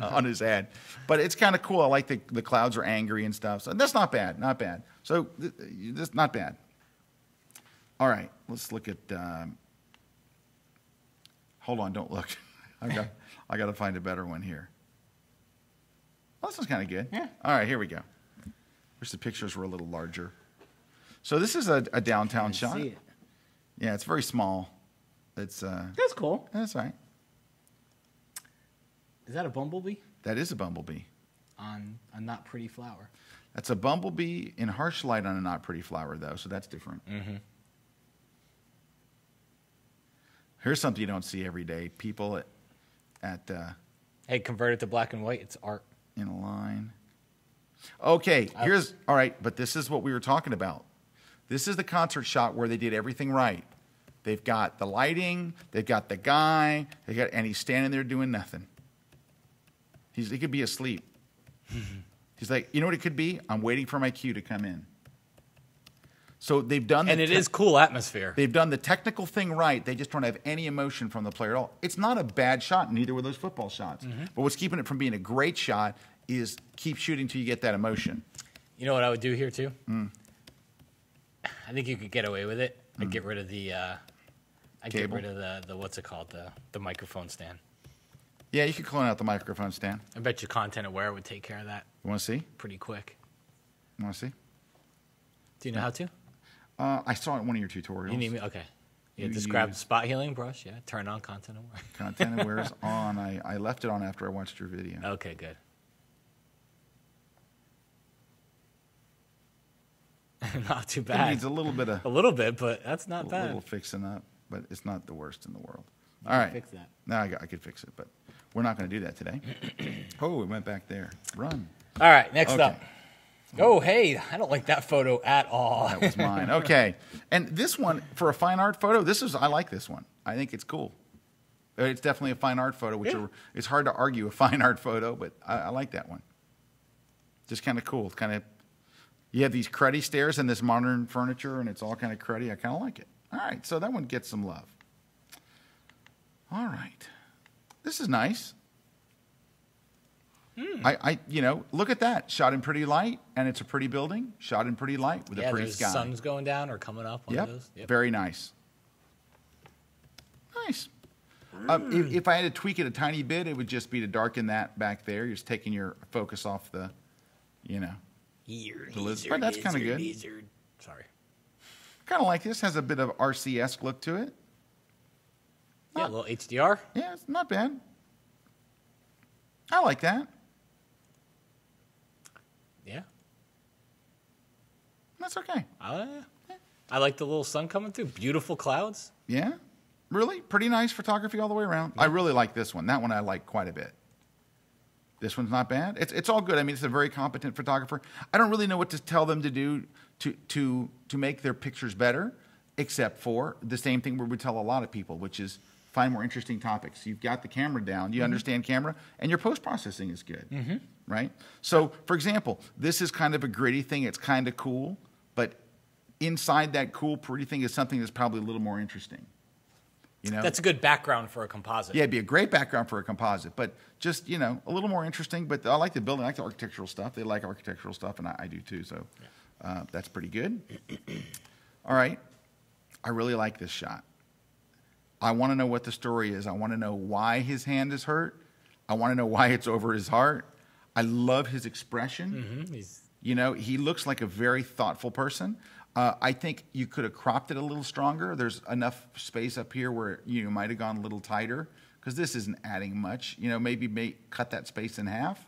B: on his head. But it's kind of cool. I like the clouds are angry and stuff. So that's not bad, not bad. So this not bad. All right, let's look at. Hold on, don't look. I got to find a better one here. Well, this one's kind of good.
C: Yeah.
B: All right, here we go. Wish the pictures were a little larger. So this is a downtown shot.
C: See it.
B: Yeah, it's very small. It's
C: That's cool.
B: that's all right.
C: Is that a bumblebee
B: That is a bumblebee.
C: on a not pretty flower?
B: That's a bumblebee in harsh light on a not pretty flower, though, so that's different. Mm-hmm. Here's something you don't see every day. People at
C: Hey, convert it to black and white. It's art.
B: in a line. Okay, all right, but this is what we were talking about. This is the concert shot where they did everything right. They've got the lighting, they've got the guy, and he's standing there doing nothing. He could be asleep. He's like, you know what it could be? I'm waiting for my cue to come in. So they've done
C: And it is cool atmosphere.
B: They've done the technical thing right. They just don't have any emotion from the player at all. It's not a bad shot, neither were those football shots. But what's keeping it from being a great shot is keep shooting till you get that emotion.
C: You know what I would do here too? I think you could get away with it. I'd get rid of the get rid of the what's it called? The microphone stand.
B: Yeah, you could clone out the microphone stand.
C: I bet you Content Aware would take care of that
B: You want to see?
C: pretty quick.
B: You want to see?
C: Do you know how to?
B: I saw it in one of your tutorials.
C: You need me? Okay. You
B: You
C: just grab
B: use-
C: spot healing brush, yeah. Turn on Content Aware.
B: Content Aware is on. I left it on after I watched your video.
C: Okay, good. Not too
B: It
C: bad.
B: needs a little bit of
C: A little bit, but that's not
B: a
C: bad.
B: little fixing up, but it's not the worst in the world. All right.
C: Fix that.
B: No, I could fix it, but we're not going to do that today. Oh, it went back there. Run.
C: All right, next
B: Okay.
C: up. Oh, hey, I don't like that photo at all.
B: That was mine. Okay. And this one, for a fine art photo, I like this one. I think it's cool. It's definitely a fine art photo, it's hard to argue a fine art photo, but I like that one. Just kind of cool. It's kind of, you have these cruddy stairs and this modern furniture, and it's all kind of cruddy. I kind of like it. All right, so that one gets some love. All right. This is nice. Look at that. Shot in pretty light, and it's a pretty building. Shot in pretty light with a pretty
C: there's
B: sky.
C: sun's going down or coming up on those.
B: Yep. Very nice. Nice. If I had to tweak it a tiny bit, it would just be to darken that back there. You're just taking your focus off the, but that's kind of good.
C: Sorry.
B: Kind of like this. Has a bit of RC-esque look to it.
C: Yeah, a little HDR.
B: Yeah, it's not bad. I like that.
C: Yeah.
B: That's okay.
C: I like the little sun coming through. Beautiful clouds.
B: Yeah. Really? Pretty nice photography all the way around. I really like this one. That one I like quite a bit. This one's not bad. It's all good. I mean, it's a very competent photographer. I don't really know what to tell them to do to make their pictures better, except for the same thing where we tell a lot of people, which is find more interesting topics. You've got the camera down. You understand camera, and your post-processing is good, right? So, for example, this is kind of a gritty thing. It's kind of cool, but inside that cool, pretty thing is something that's probably a little more interesting.
C: That's a good background for a composite.
B: Yeah, it'd be a great background for a composite, but just, a little more interesting. But I like the building. I like the architectural stuff. They like architectural stuff, and I do too, so that's pretty good. All right. I really like this shot. I want to know what the story is. I want to know why his hand is hurt. I want to know why it's over his heart. I love his expression. He looks like a very thoughtful person. I think you could have cropped it a little stronger. There's enough space up here where you might have gone a little tighter because this isn't adding much. Maybe cut that space in half.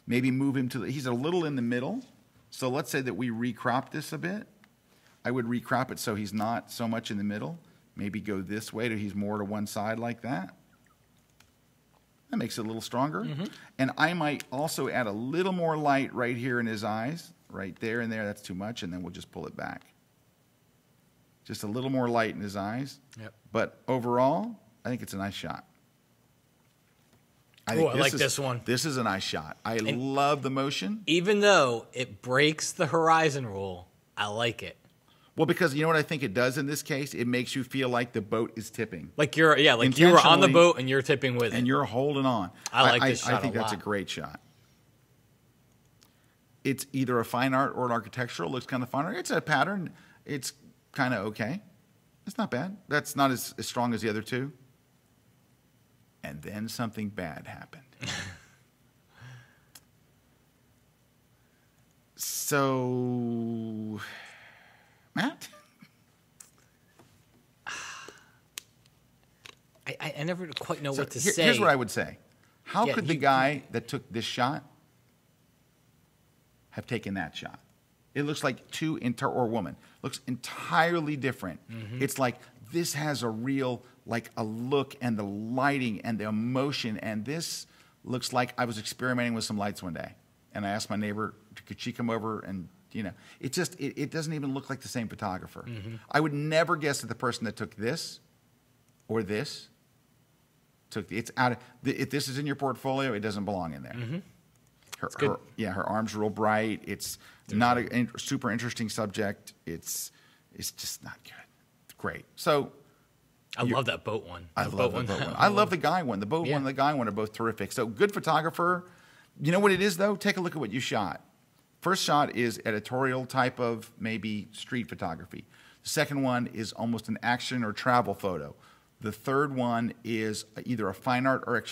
B: Maybe move him he's a little in the middle. So let's say that we recrop this a bit. I would recrop it so he's not so much in the middle. Maybe go this way he's more to one side like that. That makes it a little stronger. And I might also add a little more light right here in his eyes. Right there and there, that's too much, and then we'll just pull it back. Just a little more light in his eyes.
C: Yep.
B: But overall, I think it's a nice shot.
C: I like this one.
B: This is a nice shot. I love the motion.
C: Even though it breaks the horizon rule, I like it.
B: Well, because you know what I think it does in this case? It makes you feel like the boat is tipping.
C: Like you were on the boat and you're tipping with it.
B: And you're holding on.
C: I like this shot
B: I think that's a great shot. It's either a fine art or an architectural. It looks kind of fine art. It's a pattern. It's kind of okay. It's not bad. That's not as strong as the other two. And then something bad happened. So, Matt?
C: I never quite know what to say.
B: Here's what I would say. How could the guy that took this shot have taken that shot? It looks like or woman. Looks entirely different. It's like this has a real, like a look and the lighting and the emotion. And this looks like I was experimenting with some lights one day. and I asked my neighbor, could she come over and, it doesn't even look like the same photographer.
C: Mm-hmm.
B: I would never guess that the person that took this or this it's out of, if this is in your portfolio, it doesn't belong in there.
C: Mm-hmm.
B: Her arms are real bright. It's not a super interesting subject. It's just not good. It's great. So
C: I love that boat one.
B: I love the boat one. I love the guy one. The boat one and the guy one are both terrific. So good photographer. You know what it is, though? Take a look at what you shot. First shot is editorial type of maybe street photography. The second one is almost an action or travel photo. The third one is either a fine art or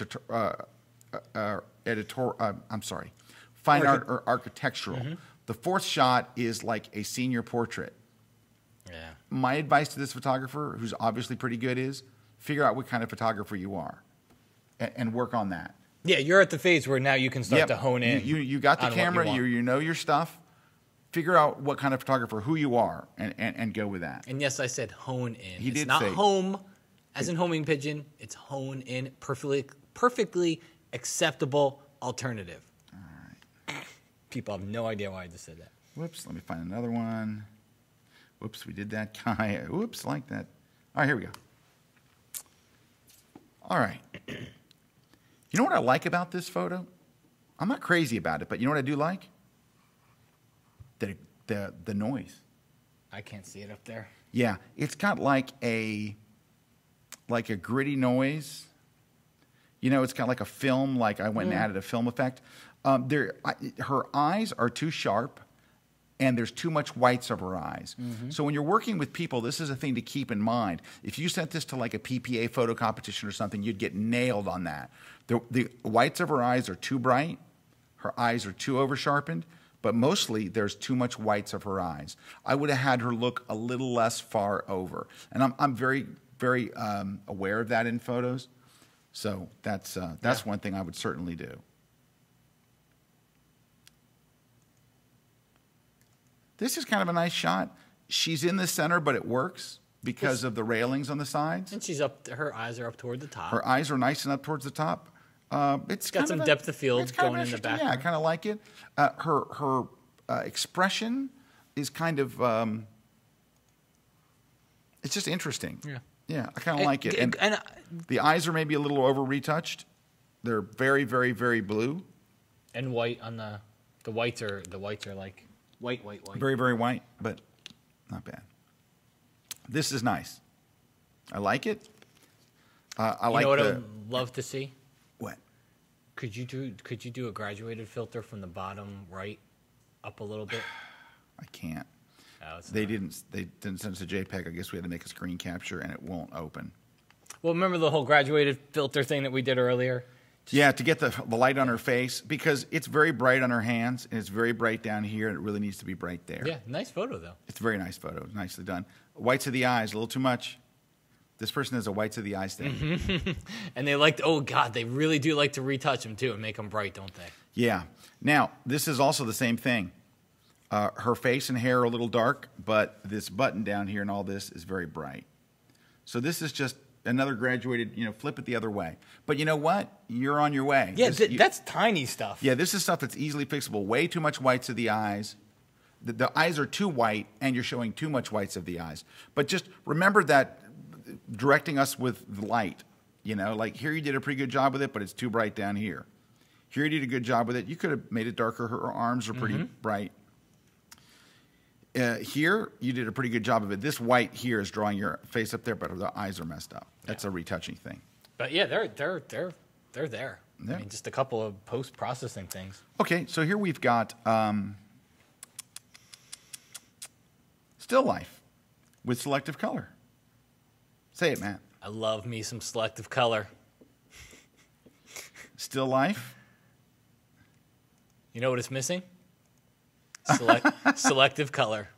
B: fine art or architectural. Mm-hmm. The fourth shot is like a senior portrait.
C: Yeah.
B: My advice to this photographer, who's obviously pretty good, is figure out what kind of photographer you are and work on that.
C: Yeah, you're at the phase where now you can start to hone in.
B: You got the camera, you know your stuff. Figure out what kind of photographer, who you are, and go with that.
C: And yes, I said hone in.
B: He
C: it's
B: did
C: not
B: say,
C: home as in homing pigeon. It's hone in, perfectly acceptable alternative.
B: All right.
C: People have no idea why I just said that.
B: Whoops, let me find another one. Whoops, we did that guy. Whoops, like that. All right, here we go. All right. You know what I like about this photo? I'm not crazy about it, but you know what I do like? The noise.
C: I can't see it up there.
B: Yeah, it's got like a gritty noise. It's got like a film. Like I went and added a film effect. Her eyes are too sharp, and there's too much whites of her eyes. Mm-hmm. So when you're working with people, this is a thing to keep in mind. If you sent this to like a PPA photo competition or something, you'd get nailed on that. The whites of her eyes are too bright. Her eyes are too over-sharpened. But mostly, there's too much whites of her eyes. I would have had her look a little less far over. And I'm very, very aware of that in photos. So that's one thing I would certainly do. This is kind of a nice shot. She's in the center, but it works because of the railings on the sides.
C: And her eyes are up toward the top.
B: Her eyes are nice and up towards the top. It's
C: got some depth of field going in the background.
B: Yeah, I kind of like it. Her expression is kind of it's just interesting. Yeah, I kind of like it. And the eyes are maybe a little over retouched. They're very, very, very blue.
C: And white on the whites are like white.
B: Very, very white, but not bad. This is nice. I like it. I like.
C: You know what I'd love to see?
B: What?
C: Could you do a graduated filter from the bottom right up a little bit?
B: I can't.
C: Oh,
B: they didn't send us a JPEG. I guess we had to make a screen capture, and it won't open.
C: Well, remember the whole graduated filter thing that we did earlier?
B: Yeah, to get the light on her face, because it's very bright on her hands, and it's very bright down here, and it really needs to be bright there.
C: Yeah, nice photo, though.
B: It's a very nice photo. Nicely done. Whites of the eyes, a little too much. This person has a whites of the eyes thing.
C: Mm-hmm. And they really do like to retouch them, too, and make them bright, don't they?
B: Yeah. Now, this is also the same thing. Her face and hair are a little dark, but this button down here and all this is very bright. So this is just another graduated, flip it the other way. But you know what? You're on your way.
C: Yeah, that's tiny stuff.
B: Yeah, this is stuff that's easily fixable. Way too much whites of the eyes. The eyes are too white, and you're showing too much whites of the eyes. But just remember that directing us with the light. Like here you did a pretty good job with it, but it's too bright down here. Here you did a good job with it. You could have made it darker. Her arms are pretty bright. Here, you did a pretty good job of it. This white here is drawing your face up there, but the eyes are messed up. That's a retouching thing.
C: But yeah, they're there.
B: Yeah.
C: I mean, just a couple of post-processing things.
B: Okay, so here we've got still life with selective color. Say it, Matt.
C: I love me some selective color.
B: Still life.
C: You know what it's missing? Selective color.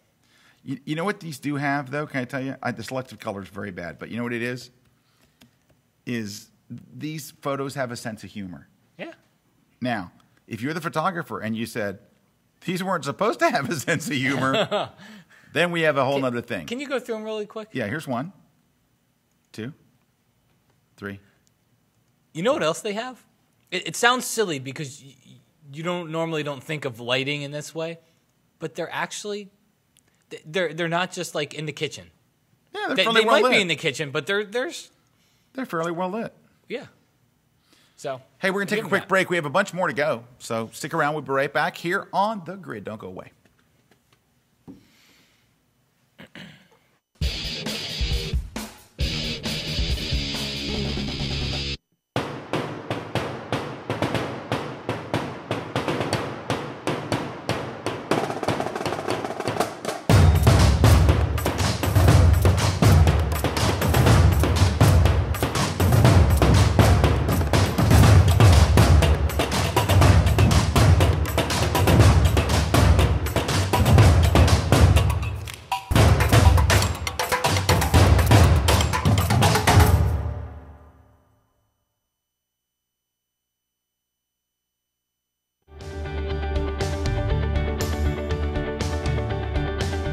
B: You know what these do have, though? Can I tell you? The selective color is very bad. But you know what it is? Is these photos have a sense of humor.
C: Yeah.
B: Now, if you're the photographer and you said, these weren't supposed to have a sense of humor, then we have a whole other thing.
C: Can you go through them really quick?
B: Yeah, here's 1, 2, 3.
C: You know what else they have? It sounds silly because you normally don't think of lighting in this way, but they're actually they're not just like in the kitchen.
B: Yeah, they're
C: They
B: fairly well
C: might
B: lit.
C: be in the kitchen, but they're
B: fairly well lit.
C: yeah. So
B: Hey, we're going to take a
C: give
B: quick
C: them
B: break. We have a bunch more to go. So stick around. We'll be right back here on The Grid. Don't go away.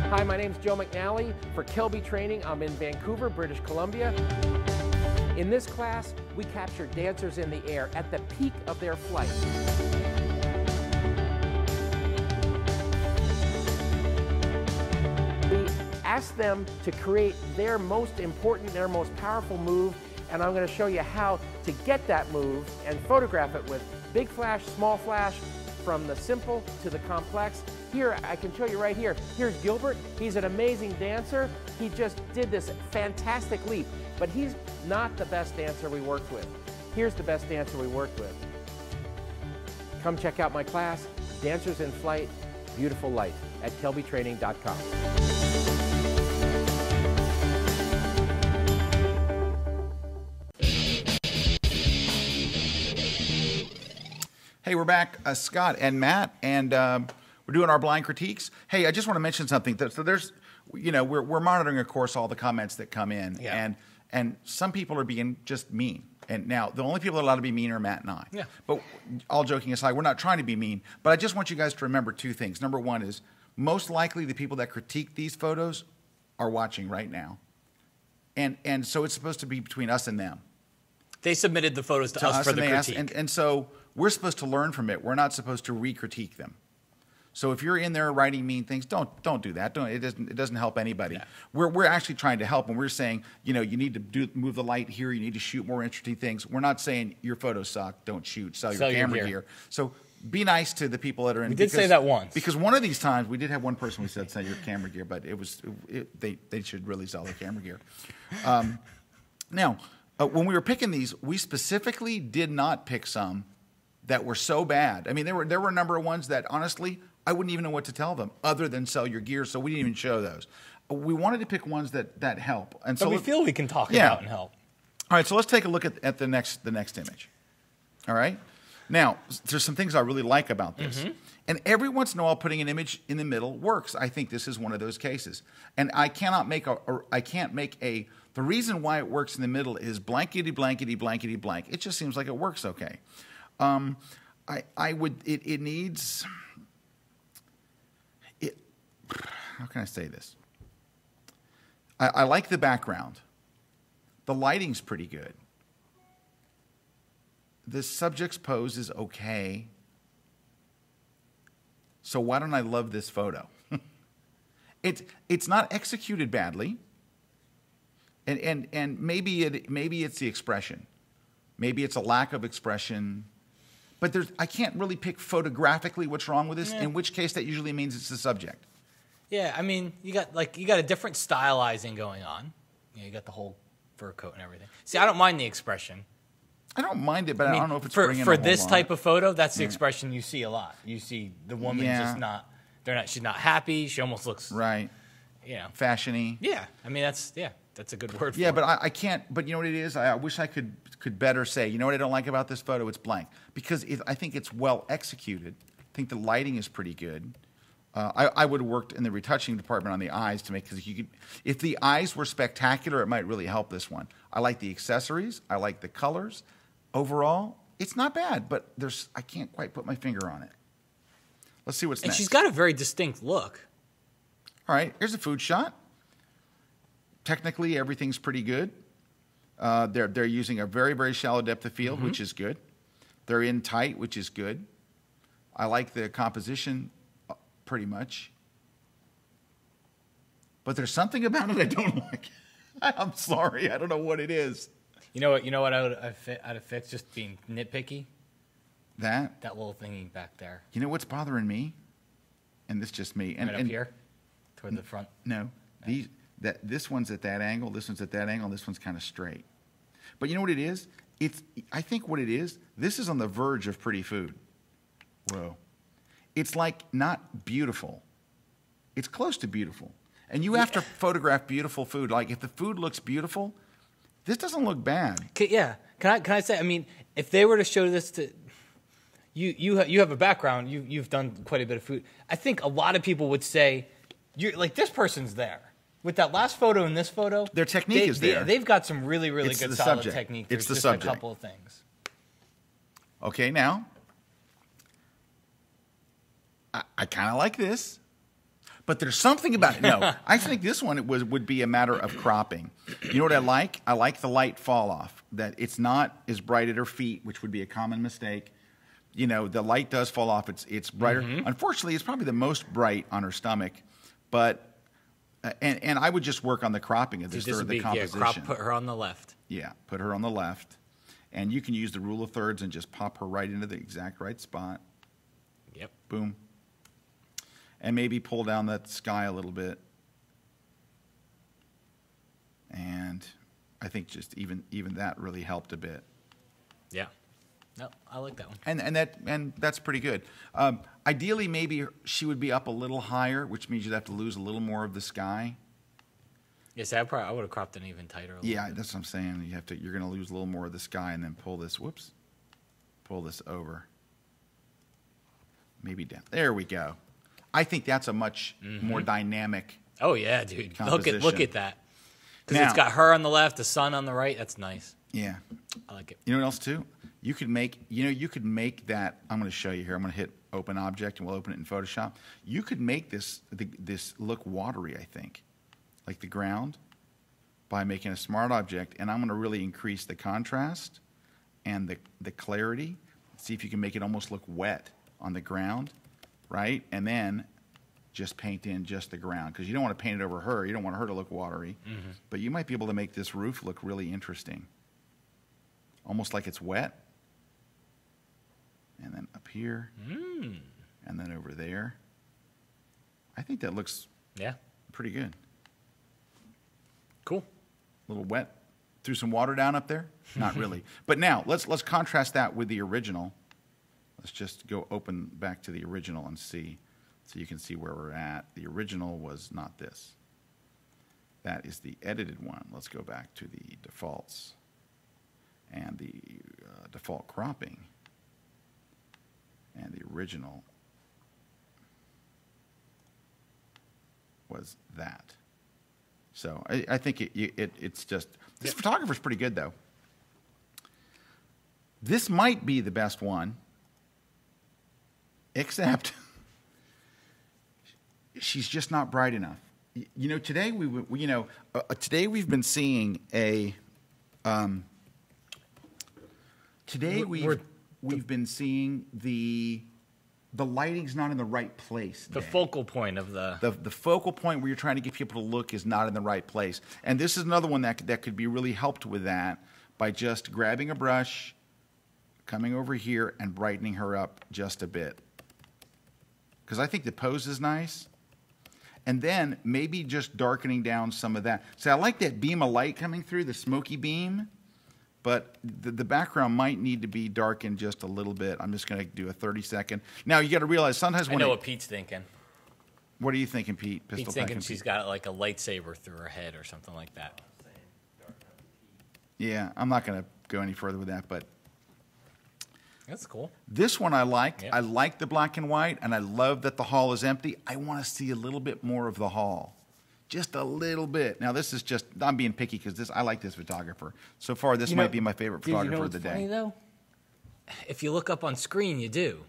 G: Hi, my name's Joe McNally. For Kelby Training, I'm in Vancouver, British Columbia. In this class, we capture dancers in the air at the peak of their flight. We ask them to create their most important, their most powerful move, and I'm going to show you how to get that move and photograph it with big flash, small flash, from the simple to the complex. Here, I can show you right here. Here's Gilbert. He's an amazing dancer. He just did this fantastic leap, but he's not the best dancer we worked with. Here's the best dancer we worked with. Come check out my class, Dancers in Flight, Beautiful Light, at kelbytraining.com.
B: Hey, we're back, Scott and Matt, and we're doing our blind critiques. Hey, I just want to mention something. So there's, we're monitoring, of course, all the comments that come in, and some people are being just mean. And now the only people that are allowed to be mean are Matt and I.
C: Yeah.
B: But all joking aside, we're not trying to be mean. But I just want you guys to remember two things. Number one is most likely the people that critique these photos are watching right now, and so it's supposed to be between us and them.
C: They submitted the photos to us for the critique.
B: And so we're supposed to learn from it. We're not supposed to re-critique them. So if you're in there writing mean things, don't do that. It doesn't help anybody.
C: Yeah.
B: We're actually trying to help, and we're saying, you need to move the light here. You need to shoot more interesting things. We're not saying your photos suck. Don't shoot. Sell your camera gear. So be nice to the people that are in.
C: We did say that once.
B: Because one of these times we did have one person who said sell your camera gear, but they should really sell their camera gear. Now, when we were picking these, we specifically did not pick some that were so bad. I mean, there were a number of ones that honestly I wouldn't even know what to tell them other than sell your gear, so we didn't even show those. We wanted to pick ones that help, and so
C: we feel we can talk about and help.
B: All right, so let's take a look at the next image. All right, now there's some things I really like about this, and every once in a while putting an image in the middle works. I think this is one of those cases, and I can't make a. The reason why it works in the middle is blankety blankety blankety blank. It just seems like it works okay. It needs. How can I say this? I like the background. The lighting's pretty good. The subject's pose is okay. So why don't I love this photo? It's not executed badly. And maybe it's the expression. Maybe it's a lack of expression. But I can't really pick photographically what's wrong with this, in which case that usually means it's the subject.
C: Yeah, I mean, you got a different stylizing going on. You got the whole fur coat and everything. See, I don't mind the expression.
B: I don't mind it, but I don't know if it's bringing
C: for
B: a whole
C: this
B: lot.
C: type of photo. That's the expression you see a lot. You see the woman just not. She's not happy. She almost looks
B: right. Fashion-y.
C: Yeah, I mean that's a good word.
B: Yeah,
C: for
B: but
C: it.
B: I can't. But you know what it is? I wish I could better say. You know what I don't like about this photo? It's blank because I think it's well executed. I think the lighting is pretty good. I would have worked in the retouching department on the eyes to make, because if the eyes were spectacular, it might really help this one. I like the accessories. I like the colors. Overall, it's not bad, but I can't quite put my finger on it. Let's see what's next.
C: And she's got a very distinct look.
B: All right, here's a food shot. Technically, everything's pretty good. They're using a very, very shallow depth of field, which is good. They're in tight, which is good. I like the composition pretty much. But there's something about it I don't like. I'm sorry. I don't know what it is.
C: You know what I'd have fixed, just being nitpicky?
B: That
C: little thingy back there.
B: You know what's bothering me? And this just me. And,
C: Right up here? Toward the front?
B: No. This one's at that angle, this one's at that angle, this one's kind of straight. But you know what it is? I think what it is, this is on the verge of pretty food. Whoa. It's like not beautiful. It's close to beautiful. And you have to photograph beautiful food. Like if the food looks beautiful, this doesn't look bad.
C: Yeah. Can I say? I mean, if they were to show this to you have a background. You've done quite a bit of food. I think a lot of people would say, "You're like this person's there." With that last photo and this photo,
B: their technique is there.
C: They've got some really good solid
B: subject.
C: technique.
B: It's the
C: just
B: subject.
C: A couple of things.
B: Okay, now I kind of like this. But there's something about it. No, I think this one would be a matter of cropping. You know what I like? I like the light fall off. That it's not as bright at her feet, which would be a common mistake. You know, the light does fall off. It's brighter. Mm-hmm. Unfortunately, it's probably the most bright on her stomach. But and I would just work on the cropping of this or the composition.
C: Yeah, put her on the left.
B: Yeah, put her on the left, and you can use the rule of thirds and just pop her right into the exact right spot.
C: Yep.
B: Boom. And maybe pull down that sky a little bit. And I think just even that really helped a bit.
C: Yeah. No, I like that one.
B: And that's pretty good. Ideally, maybe she would be up a little higher, which means you'd have to lose a little more of the sky.
C: Yes, I would have cropped it even tighter.
B: Yeah, that's what I'm saying. You're going to lose a little more of the sky, and then pull this over. Maybe down. There we go. I think that's a much more dynamic.
C: Oh yeah, dude!
B: Composition.
C: Look at that. Because it's got her on the left, the sun on the right. That's nice.
B: Yeah,
C: I like it.
B: You know what else too? You could make that. I'm going to show you here. I'm going to hit Open Object, and we'll open it in Photoshop. You could make this look watery. I think, like the ground, by making a Smart Object, and I'm going to really increase the contrast and the clarity. See if you can make it almost look wet on the ground. Right? And then just paint in just the ground. Because you don't want to paint it over her. You don't want her to look watery. Mm-hmm. But you might be able to make this roof look really interesting. Almost like it's wet. And then up here. And then over there. I think that looks pretty good.
C: Cool.
B: A little wet. Threw some water down up there? Not really. But now, let's contrast that with the original. Let's just go open back to the original and see, so you can see where we're at. The original was not this. That is the edited one. Let's go back to the defaults and the default cropping. And the original was that. So I think it's just, this photographer's pretty good though. This might be the best one. Except she's just not bright enough. You know, today today we've been seeing a. Today we've been seeing the lighting's not in the right place.
C: The focal point of the
B: focal point where you're trying to get people to look is not in the right place. And this is another one that could be really helped with that by just grabbing a brush, coming over here and brightening her up just a bit. Because I think the pose is nice. And then maybe just darkening down some of that. So I like that beam of light coming through, the smoky beam. But the background might need to be darkened just a little bit. I'm just going to do a 30-second. Now, you got to realize sometimes when
C: I know what Pete's thinking.
B: What are you thinking, Pete?
C: Pete's thinking she's got like a lightsaber through her head or something like that.
B: Yeah, I'm not going to go any further with that, but...
C: That's cool.
B: This one I like.
C: Yep.
B: I like the black and white, and I love that the hall is empty. I want to see a little bit more of the hall. Just a little bit. Now, this is just, I'm being picky because I like this photographer. So far, this might be my favorite photographer of the day.
C: Funny, though? If you look up on screen, you do.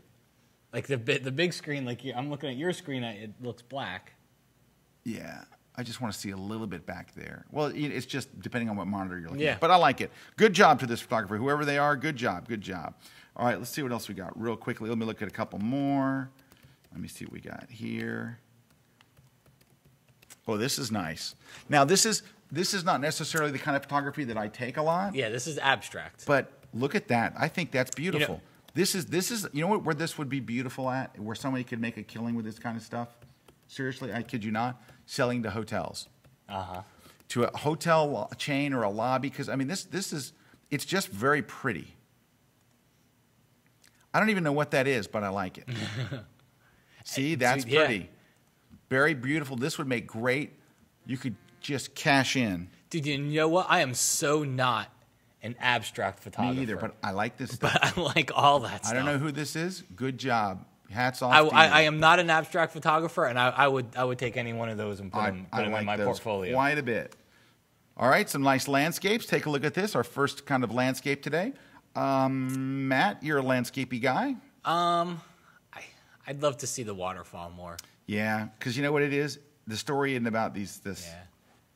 C: Like the big screen, I'm looking at your screen, it looks black.
B: Yeah. I just want to see a little bit back there. Well, it's just depending on what monitor you're looking
C: Yeah.
B: at. But I like it. Good job to this photographer, whoever they are. Good job, good job. All right, let's see what else we got real quickly. Let me look at a couple more. Let me see what we got here. Oh, this is nice. Now, this is not necessarily the kind of photography that I take a lot.
C: Yeah, this is abstract.
B: But look at that. I think that's beautiful.
C: You know-
B: this is you know what, where this would be beautiful at? Where somebody could make a killing with this kind of stuff? Seriously, I kid you not. Selling to hotels.
C: Uh-huh.
B: To a hotel chain or a lobby. Because, I mean, this is, it's just very pretty. I don't even know what that is, but I like it. See, that's
C: Yeah.
B: pretty. Very beautiful. This would make great. You could just cash in.
C: Dude, you know what? I am so not an abstract photographer.
B: Me either, but I like this stuff.
C: But I like all that stuff.
B: I don't know who this is. Good job. Hats off
C: I,
B: to you.
C: I am not an abstract photographer, and I would take any one of those and put them in my
B: those
C: portfolio.
B: quite a bit. All right, some nice landscapes. Take a look at this. Our first kind of landscape today. Matt, you're a landscapey guy.
C: I'd love to see the waterfall more.
B: Yeah, because you know what it is? The story isn't about this.
C: Yeah,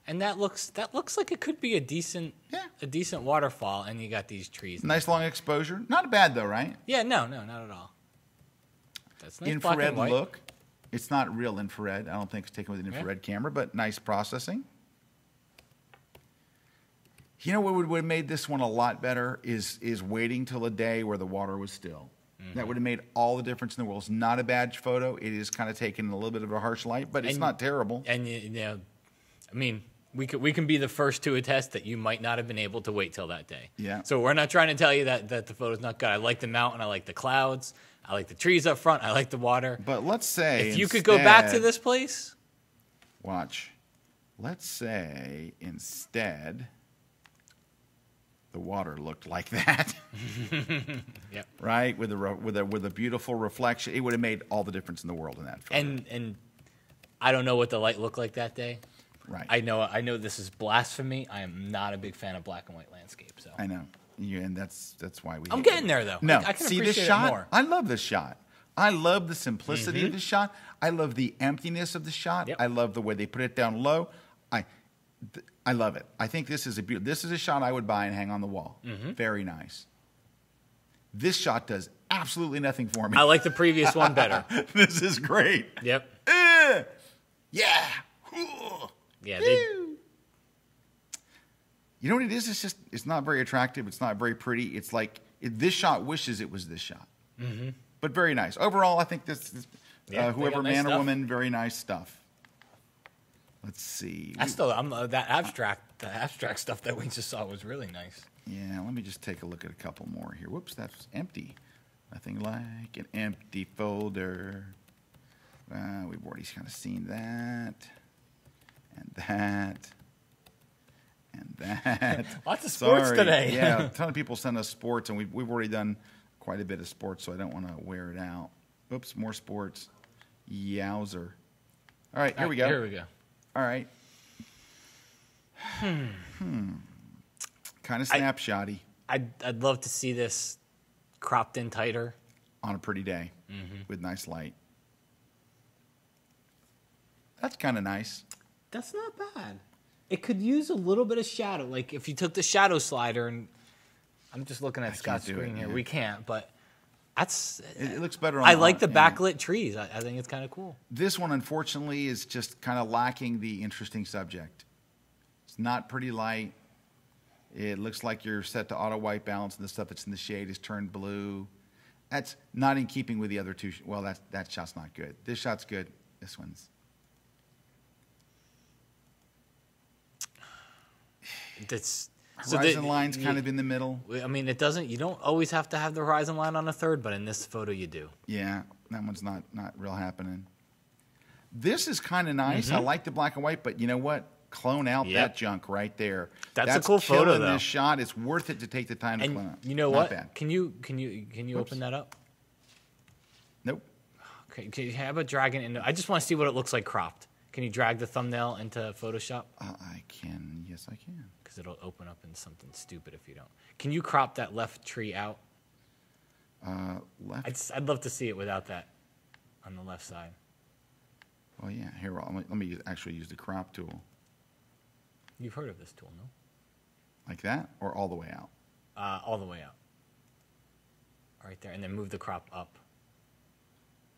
C: and that looks like it could be a decent waterfall, and you got these trees.
B: Nice long exposure. Not bad though, right?
C: Yeah, no, not at all. That's nice black
B: Infrared
C: and white.
B: look. It's not real infrared. I don't think it's taken with an infrared camera, but nice processing. You know what would have made this one a lot better is waiting till a day where the water was still. That would have made all the difference in the world. It's not a bad photo. It is kind of taken in a little bit of a harsh light, but it's not terrible.
C: And you know, I mean, we can be the first to attest that you might not have been able to wait till that day.
B: Yeah.
C: So we're not trying to tell you that the photo's not good. I like the mountain. I like the clouds. I like the trees up front. I like the water.
B: But let's say
C: If you could go back to
B: instead-
C: this place,
B: Watch. Let's say instead the water looked like that.
C: Yep.
B: Right? With a beautiful reflection. It would have made all the difference in the world in that photo.
C: and I don't know what the light looked like that day.
B: Right.
C: I know this is blasphemy. I am not a big fan of black and white landscape. So
B: I know. And that's why we
C: I'm
B: hate
C: getting
B: it.
C: there though.
B: No,
C: I can
B: see
C: appreciate
B: this shot?
C: it more.
B: I love this shot. I love the simplicity of this shot. I love the emptiness of the shot.
C: Yep.
B: I love the way they put it down low. I love it. I think this is a shot I would buy and hang on the wall. Very nice. This shot does absolutely nothing for me.
C: I like the previous one better.
B: This is great.
C: Yep.
B: Yeah.
C: Yeah.
B: You know what it is? It's not very attractive. It's not very pretty. It's like this shot wishes it was this shot. But very nice. Overall, I think this
C: Yeah, they
B: whoever
C: got nice
B: man or
C: stuff.
B: woman, very nice stuff. Let's see.
C: I'm that abstract stuff that we just saw was really nice.
B: Yeah, let me just take a look at a couple more here. Whoops, that's empty. Nothing like an empty folder. We've already kind of seen that, and that, and that.
C: Lots of sports
B: Sorry.
C: today.
B: Yeah, a ton of people send us sports, and we've already done quite a bit of sports, so I don't want to wear it out. Oops, more sports. Yowzer. All right, here we go.
C: Here we go.
B: All right. Kind of snapshotty
C: I'd love to see this cropped in tighter.
B: on a pretty day with nice light. That's kind of nice.
C: That's not bad. It could use a little bit of shadow. Like if you took the shadow slider and I'm just looking at Scott's
B: can't do it,
C: screen here.
B: yeah.
C: We can't, but that's.
B: It looks better on
C: I like the
B: yeah.
C: backlit trees. I think it's kind of cool.
B: This one, unfortunately, is just kind of lacking the interesting subject. It's not pretty light. It looks like you're set to auto white balance, and the stuff that's in the shade is turned blue. That's not in keeping with the other two. Well, that shot's not good. This shot's good. This one's.
C: That's
B: Horizon line's kind of in the middle.
C: I mean, it doesn't. You don't always have to have the horizon line on a third, but in this photo, you do.
B: Yeah, that one's not real happening. This is kind of nice. I like the black and white, but you know what? Clone out
C: Yep.
B: that junk right there.
C: That's a cool photo,
B: killing
C: though.
B: This shot. It's worth it to take the time to clone
C: And
B: out.
C: you know
B: Not
C: what?
B: bad.
C: Can you open that up?
B: Nope.
C: Okay, how about dragging it into? I just want to see what it looks like cropped. Can you drag the thumbnail into Photoshop?
B: I can. Yes, I can.
C: Because it'll open up in something stupid if you don't. Can you crop that left tree out?
B: Left.
C: I'd love to see it without that on the left side.
B: Well, yeah. Here, let me actually use the crop tool.
C: You've heard of this tool, no?
B: Like that, or all the way out?
C: All the way out. Right there, and then move the crop up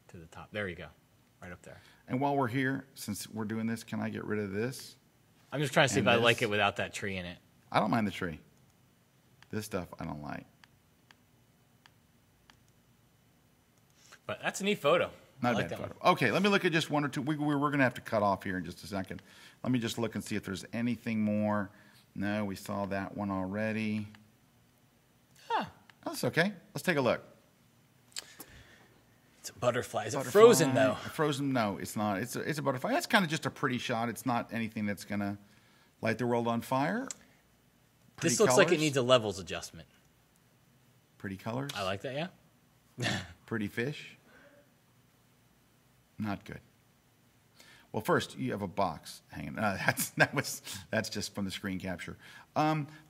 C: to the top. There you go, right up there.
B: And while we're here, since we're doing this, can I get rid of this?
C: I'm just trying to see
B: And
C: if I
B: this?
C: like it without that tree in it.
B: I don't mind the tree. This stuff I don't like.
C: But that's a neat photo.
B: Not
C: I
B: a
C: like
B: bad
C: that
B: photo.
C: one.
B: Okay, let me look at just one or two. We're going to have to cut off here in just a second. Let me just look and see if there's anything more. No, we saw that one already.
C: Huh.
B: Oh, that's okay. Let's take a look.
C: It's a butterfly. Is it
B: Butterfly.
C: frozen, though?
B: Frozen, no, it's not. It's a butterfly. That's kind of just a pretty shot. It's not anything that's going to light the world on fire.
C: This
B: Pretty
C: looks like it
B: colors.
C: needs a levels adjustment.
B: Pretty colors.
C: I like that, yeah?
B: Pretty fish. Not good. Well, first you have a box hanging. That's just from the screen capture.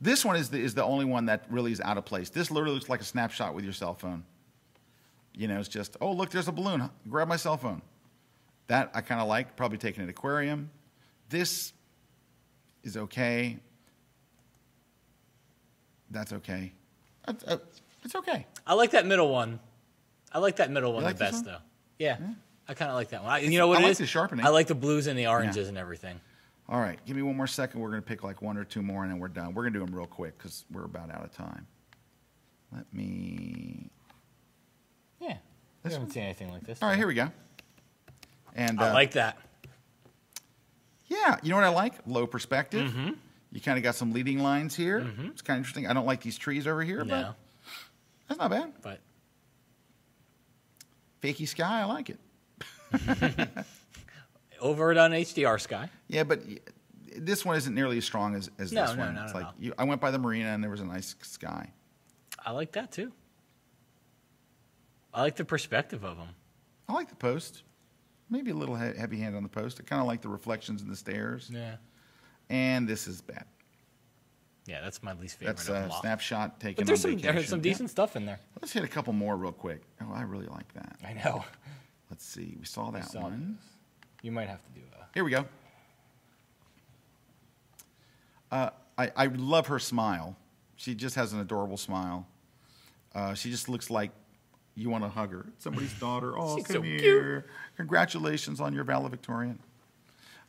B: This one is the only one that really is out of place. This literally looks like a snapshot with your cell phone. You know, it's just, oh look, there's a balloon. Grab my cell phone. That I kind of like. Probably taking an aquarium. This is okay. That's okay. It's okay.
C: I like that middle one. I like that middle one
B: like
C: the
B: this
C: best,
B: one?
C: though. Yeah. I kind of like that one. You know what
B: I
C: it
B: like
C: is?
B: the sharpening.
C: I like the blues and the oranges
B: Yeah.
C: and everything.
B: All right, give me one more second. We're going to pick like one or two more, and then we're done. We're going to do them real quick because we're about out of time. Let me...
C: Yeah. I haven't seen anything like this.
B: All right, here we go. And
C: I like that.
B: Yeah, you know what I like? Low perspective. You kind of got some leading lines here. It's kind of interesting. I don't like these trees over here, but
C: No.
B: that's not bad.
C: But
B: Fakey sky, I like it.
C: over it on HDR Sky.
B: Yeah, but this one isn't nearly as strong as
C: No,
B: this
C: no,
B: one.
C: not
B: It's
C: at
B: like
C: all.
B: I went by the marina, and there was a nice sky.
C: I like that, too. I like the perspective of them.
B: I like the post. Maybe a little heavy hand on the post. I kind of like the reflections in the stairs.
C: Yeah.
B: And this is bad.
C: Yeah, that's my least favorite
B: That's
C: of
B: a
C: them all.
B: snapshot taken
C: But
B: on
C: there's
B: vacation.
C: some decent stuff in there.
B: Let's hit a couple more real quick. Oh, I really like that.
C: I know.
B: Let's see. We saw that
C: saw
B: one.
C: You might have to do
B: Here we go. I love her smile. She just has an adorable smile. She just looks like you want to hug her. Somebody's daughter. Oh,
C: She's
B: come
C: so
B: here.
C: cute.
B: Congratulations on your valedictorian.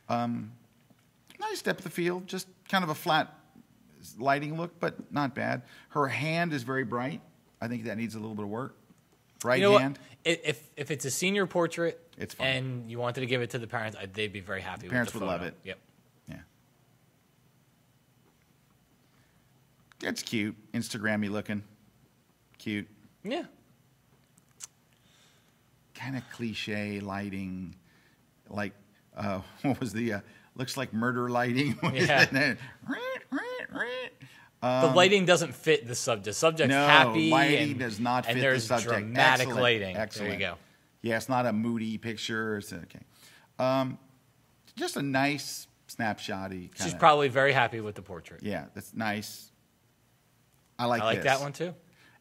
B: Nice depth of field. Just kind of a flat lighting look, but not bad. Her hand is very bright. I think that needs a little bit of work. Right
C: You know
B: hand.
C: what? If it's a senior portrait
B: It's fine.
C: and you wanted to give it to the parents, they'd be very happy
B: Parents
C: with the
B: would
C: photo.
B: love it.
C: Yep.
B: Yeah. That's cute. Instagram-y looking. Cute.
C: Yeah.
B: Kind of cliche lighting. Like, what was the, looks like murder lighting. What is
C: Yeah.
B: that?
C: The lighting doesn't fit the subject. The subject's
B: No,
C: happy.
B: lighting
C: and,
B: does not fit
C: and
B: the
C: there's
B: subject.
C: dramatic
B: Excellent.
C: lighting.
B: Excellent.
C: There you go.
B: Yeah, it's not a moody picture. It's okay. Just a nice snapshot-y
C: She's
B: kinda.
C: probably very happy with the portrait.
B: Yeah, that's nice. I like
C: I like
B: this.
C: that one too.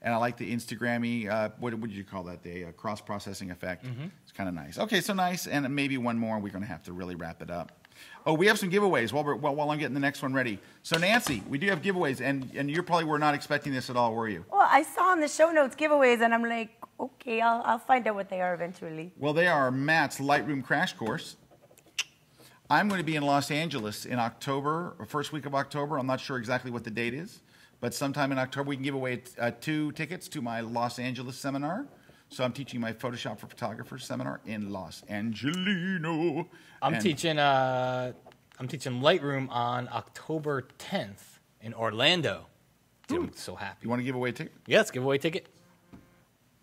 B: And I like the Instagram-y, what did you call that? The cross-processing effect. It's kind of nice. Okay, so nice. And maybe one more. We're going to have to really wrap it up. Oh, we have some giveaways while I'm getting the next one ready. So, Nancy, we do have giveaways. And you probably were not expecting this at all, were you?
D: Well, I saw in the show notes giveaways, and I'm like, okay, I'll find out what they are eventually.
B: Well, they are Matt's Lightroom Crash Course. I'm going to be in Los Angeles in October, or first week of October. I'm not sure exactly what the date is. But sometime in October, we can give away 2 tickets to my Los Angeles seminar. So I'm teaching my Photoshop for Photographers seminar in Los Angelino.
C: I'm teaching Lightroom on October 10th in Orlando. Dude, I'm so happy.
B: You want to give away a ticket?
C: Yeah, let's give away a ticket.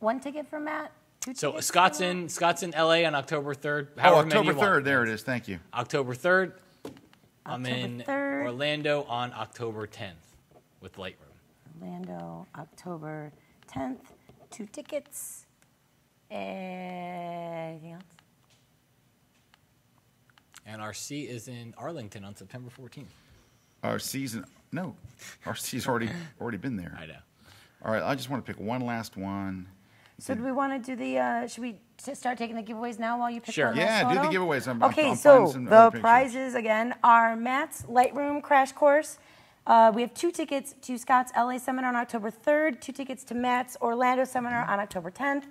D: 1 ticket for Matt? 2
C: So
D: tickets
C: Scott's
D: for Matt?
C: in LA on October 3rd.
B: Oh,
C: However many
B: October
C: you want.
B: 3rd. There it is. Thank you.
C: October 3rd. I'm
D: October
C: in
D: 3rd.
C: Orlando on October 10th with Lightroom.
D: Orlando, October 10th. 2 tickets. Anything else?
C: And our C is in Arlington on September 14th.
B: Our season, no, our season's already been there.
C: I know.
B: All right, I just want to pick one last one.
D: So do we want to do the, should we start taking the giveaways now while you pick
C: Sure.
D: one
B: Yeah,
D: last
B: do the
D: photo?
B: giveaways. I'm
D: Okay,
B: finding
D: so
B: some
D: the
B: other pictures.
D: prizes, again, are Matt's Lightroom Crash Course. We have 2 tickets to Scott's LA seminar on October 3rd, 2 tickets to Matt's Orlando seminar on October 10th.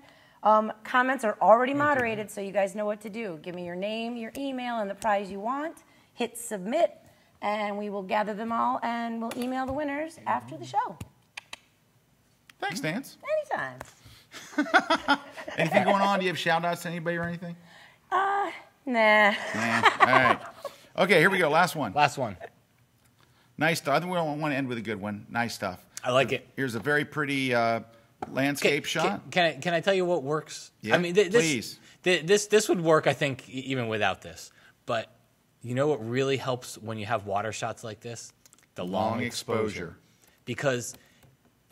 D: Comments are already moderated, so you guys know what to do. Give me your name, your email, and the prize you want. Hit submit, and we will gather them all, and we'll email the winners after the show.
B: Thanks, Nance.
D: Anytime.
B: Anything going on? Do you have shout-outs to anybody or anything?
D: Nah.
B: Nah. All right. Okay, here we go. Last one.
C: Last one.
B: Nice stuff. I think we want to end with a good one. Nice stuff.
C: I like it.
B: Here's a very pretty landscape shot.
C: Can I tell you what works?
B: Yeah,
C: I mean,
B: please.
C: This would work, I think, even without this. But you know what really helps when you have water shots like this? The long exposure. Because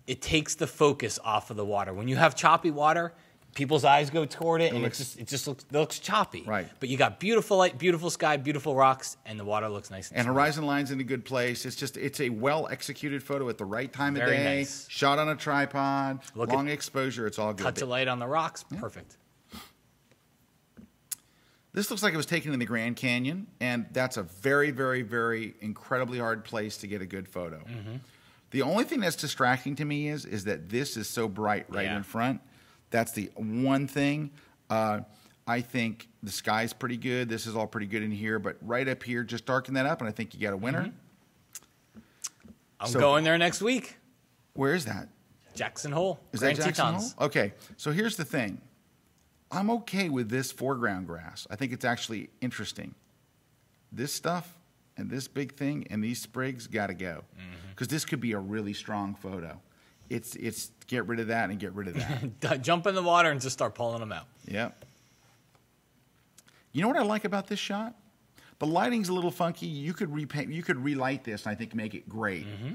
C: it takes the focus off of the water. When you have choppy water, people's eyes go toward it, and it just looks choppy.
B: Right.
C: But you got beautiful light, beautiful sky, beautiful rocks, and the water looks nice.
B: And horizon line's in a good place. It's a well-executed photo at the right time of
C: Very
B: day.
C: nice.
B: Shot on a tripod.
C: Look
B: long exposure. It's all good.
C: Touch of light on the rocks. Yeah. Perfect.
B: This looks like it was taken in the Grand Canyon, and that's a very, very, very incredibly hard place to get a good photo. Mm-hmm. The only thing that's distracting to me is that this is so bright right in front. That's the one thing. I think the sky's pretty good. This is all pretty good in here, but right up here, just darken that up, and I think you got a winner.
C: Mm-hmm. I'm going there next week.
B: Where is that?
C: Jackson Hole.
B: Is
C: Grand
B: that Jackson
C: Tetons.
B: Hole? Okay, so here's the thing. I'm okay with this foreground grass. I think it's actually interesting. This stuff and this big thing and these sprigs got to go, because this could be a really strong photo. It's get rid of that and get rid of that.
C: Jump in the water and just start pulling them out.
B: Yep. You know what I like about this shot? The lighting's a little funky. You could repaint. You could relight this, and I think make it great. Mm-hmm.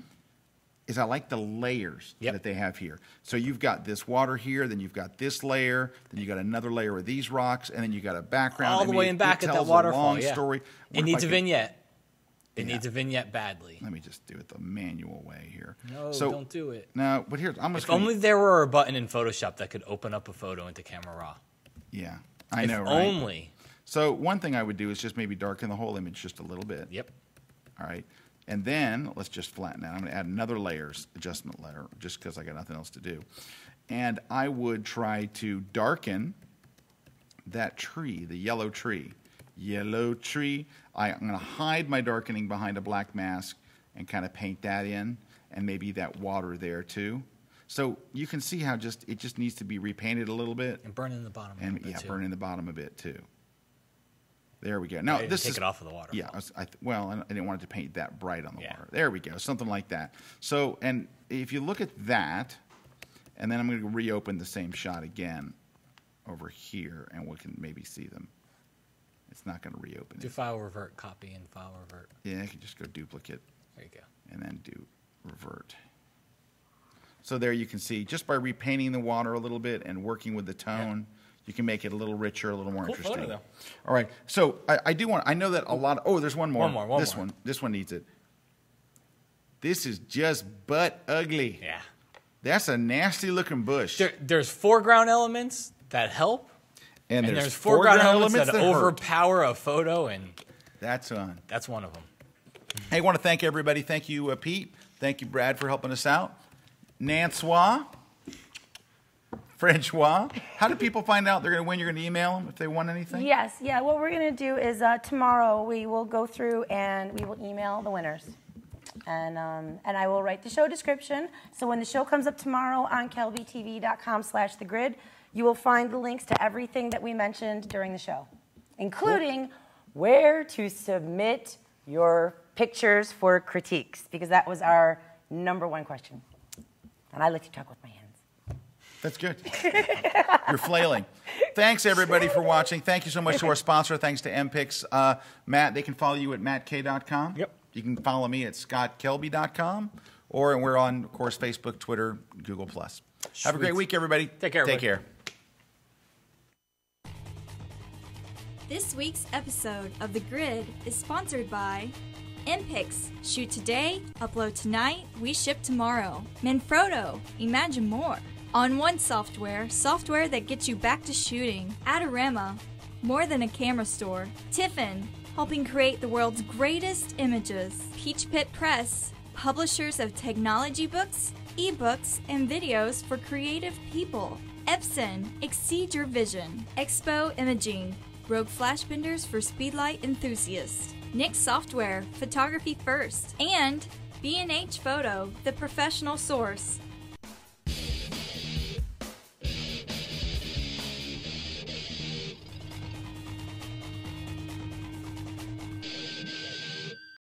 B: Is I like the layers that they have here. So you've got this water here, then you've got this layer, then you got another layer of these rocks, and then you got a background.
C: All the way in back at that waterfall. Yeah.
B: Story.
C: It needs a vignette. It needs a vignette badly.
B: Let me just do it the manual way here.
C: No,
B: so,
C: don't do it.
B: No, but here I'm just.
C: If only there were a button in Photoshop that could open up a photo into Camera Raw.
B: Yeah, I know,
C: if
B: right?
C: Only.
B: So one thing I would do is just maybe darken the whole image just a little bit.
C: Yep.
B: All right. And then let's just flatten that. I'm going to add another layers adjustment layer just because I got nothing else to do. And I would try to darken that tree, the yellow tree. Yellow tree. I'm going to hide my darkening behind a black mask and kind of paint that in, and maybe that water there too. So you can see how it just needs to be repainted a little bit.
C: And burn in the bottom a bit too.
B: Burn in the bottom a bit too. There we go. Now this
C: take it off of the water.
B: Yeah, I didn't want it to paint that bright on the water. There we go, something like that. So, and if you look at that, and then I'm going to reopen the same shot again over here, and we can maybe see them. It's not going to reopen.
C: Do file revert, copy, and file revert.
B: Yeah, I can just go duplicate.
C: There you go.
B: And then do revert. So there you can see, just by repainting the water a little bit and working with the tone. Yeah. You can make it a little richer, a little more interesting.
C: Photo, though.
B: All right. So I know that a lot of, there's one more. This one needs it. This is just butt ugly.
C: Yeah.
B: That's a nasty looking bush.
C: There's foreground elements that help.
B: And
C: there's foreground elements that overpower a photo, and
B: that's one
C: of them.
B: Hey, I want to thank everybody. Thank you, Pete. Thank you, Brad, for helping us out. Nancois. Francois, how do people find out they're going to win? You're going to email them if they won anything?
D: Yes, yeah. What we're going to do is tomorrow we will go through and we will email the winners. And I will write the show description. So when the show comes up tomorrow on kelbytv.com/thegrid, you will find the links to everything that we mentioned during the show, including where to submit your pictures for critiques, because that was our #1 question. And I like to talk with my hands.
B: That's good. You're flailing. Thanks, everybody, for watching. Thank you so much to our sponsor. Thanks to MPix. Matt, they can follow you at mattkay.com.
C: Yep.
B: You can follow me at scottkelby.com. And we're on, of course, Facebook, Twitter, Google+. Have a great week, everybody.
C: Take care,
B: Take care.
A: This week's episode of The Grid is sponsored by MPix. Shoot today, upload tonight, we ship tomorrow. Manfrotto. Imagine more. On One Software, software that gets you back to shooting. Adorama, more than a camera store. Tiffin, helping create the world's greatest images. Peach Pit Press, publishers of technology books, ebooks, and videos for creative people. Epson, exceed your vision. Expo Imaging, Rogue Flash Benders for speedlight enthusiasts. Nik Software, photography first. And B&H Photo, the professional source.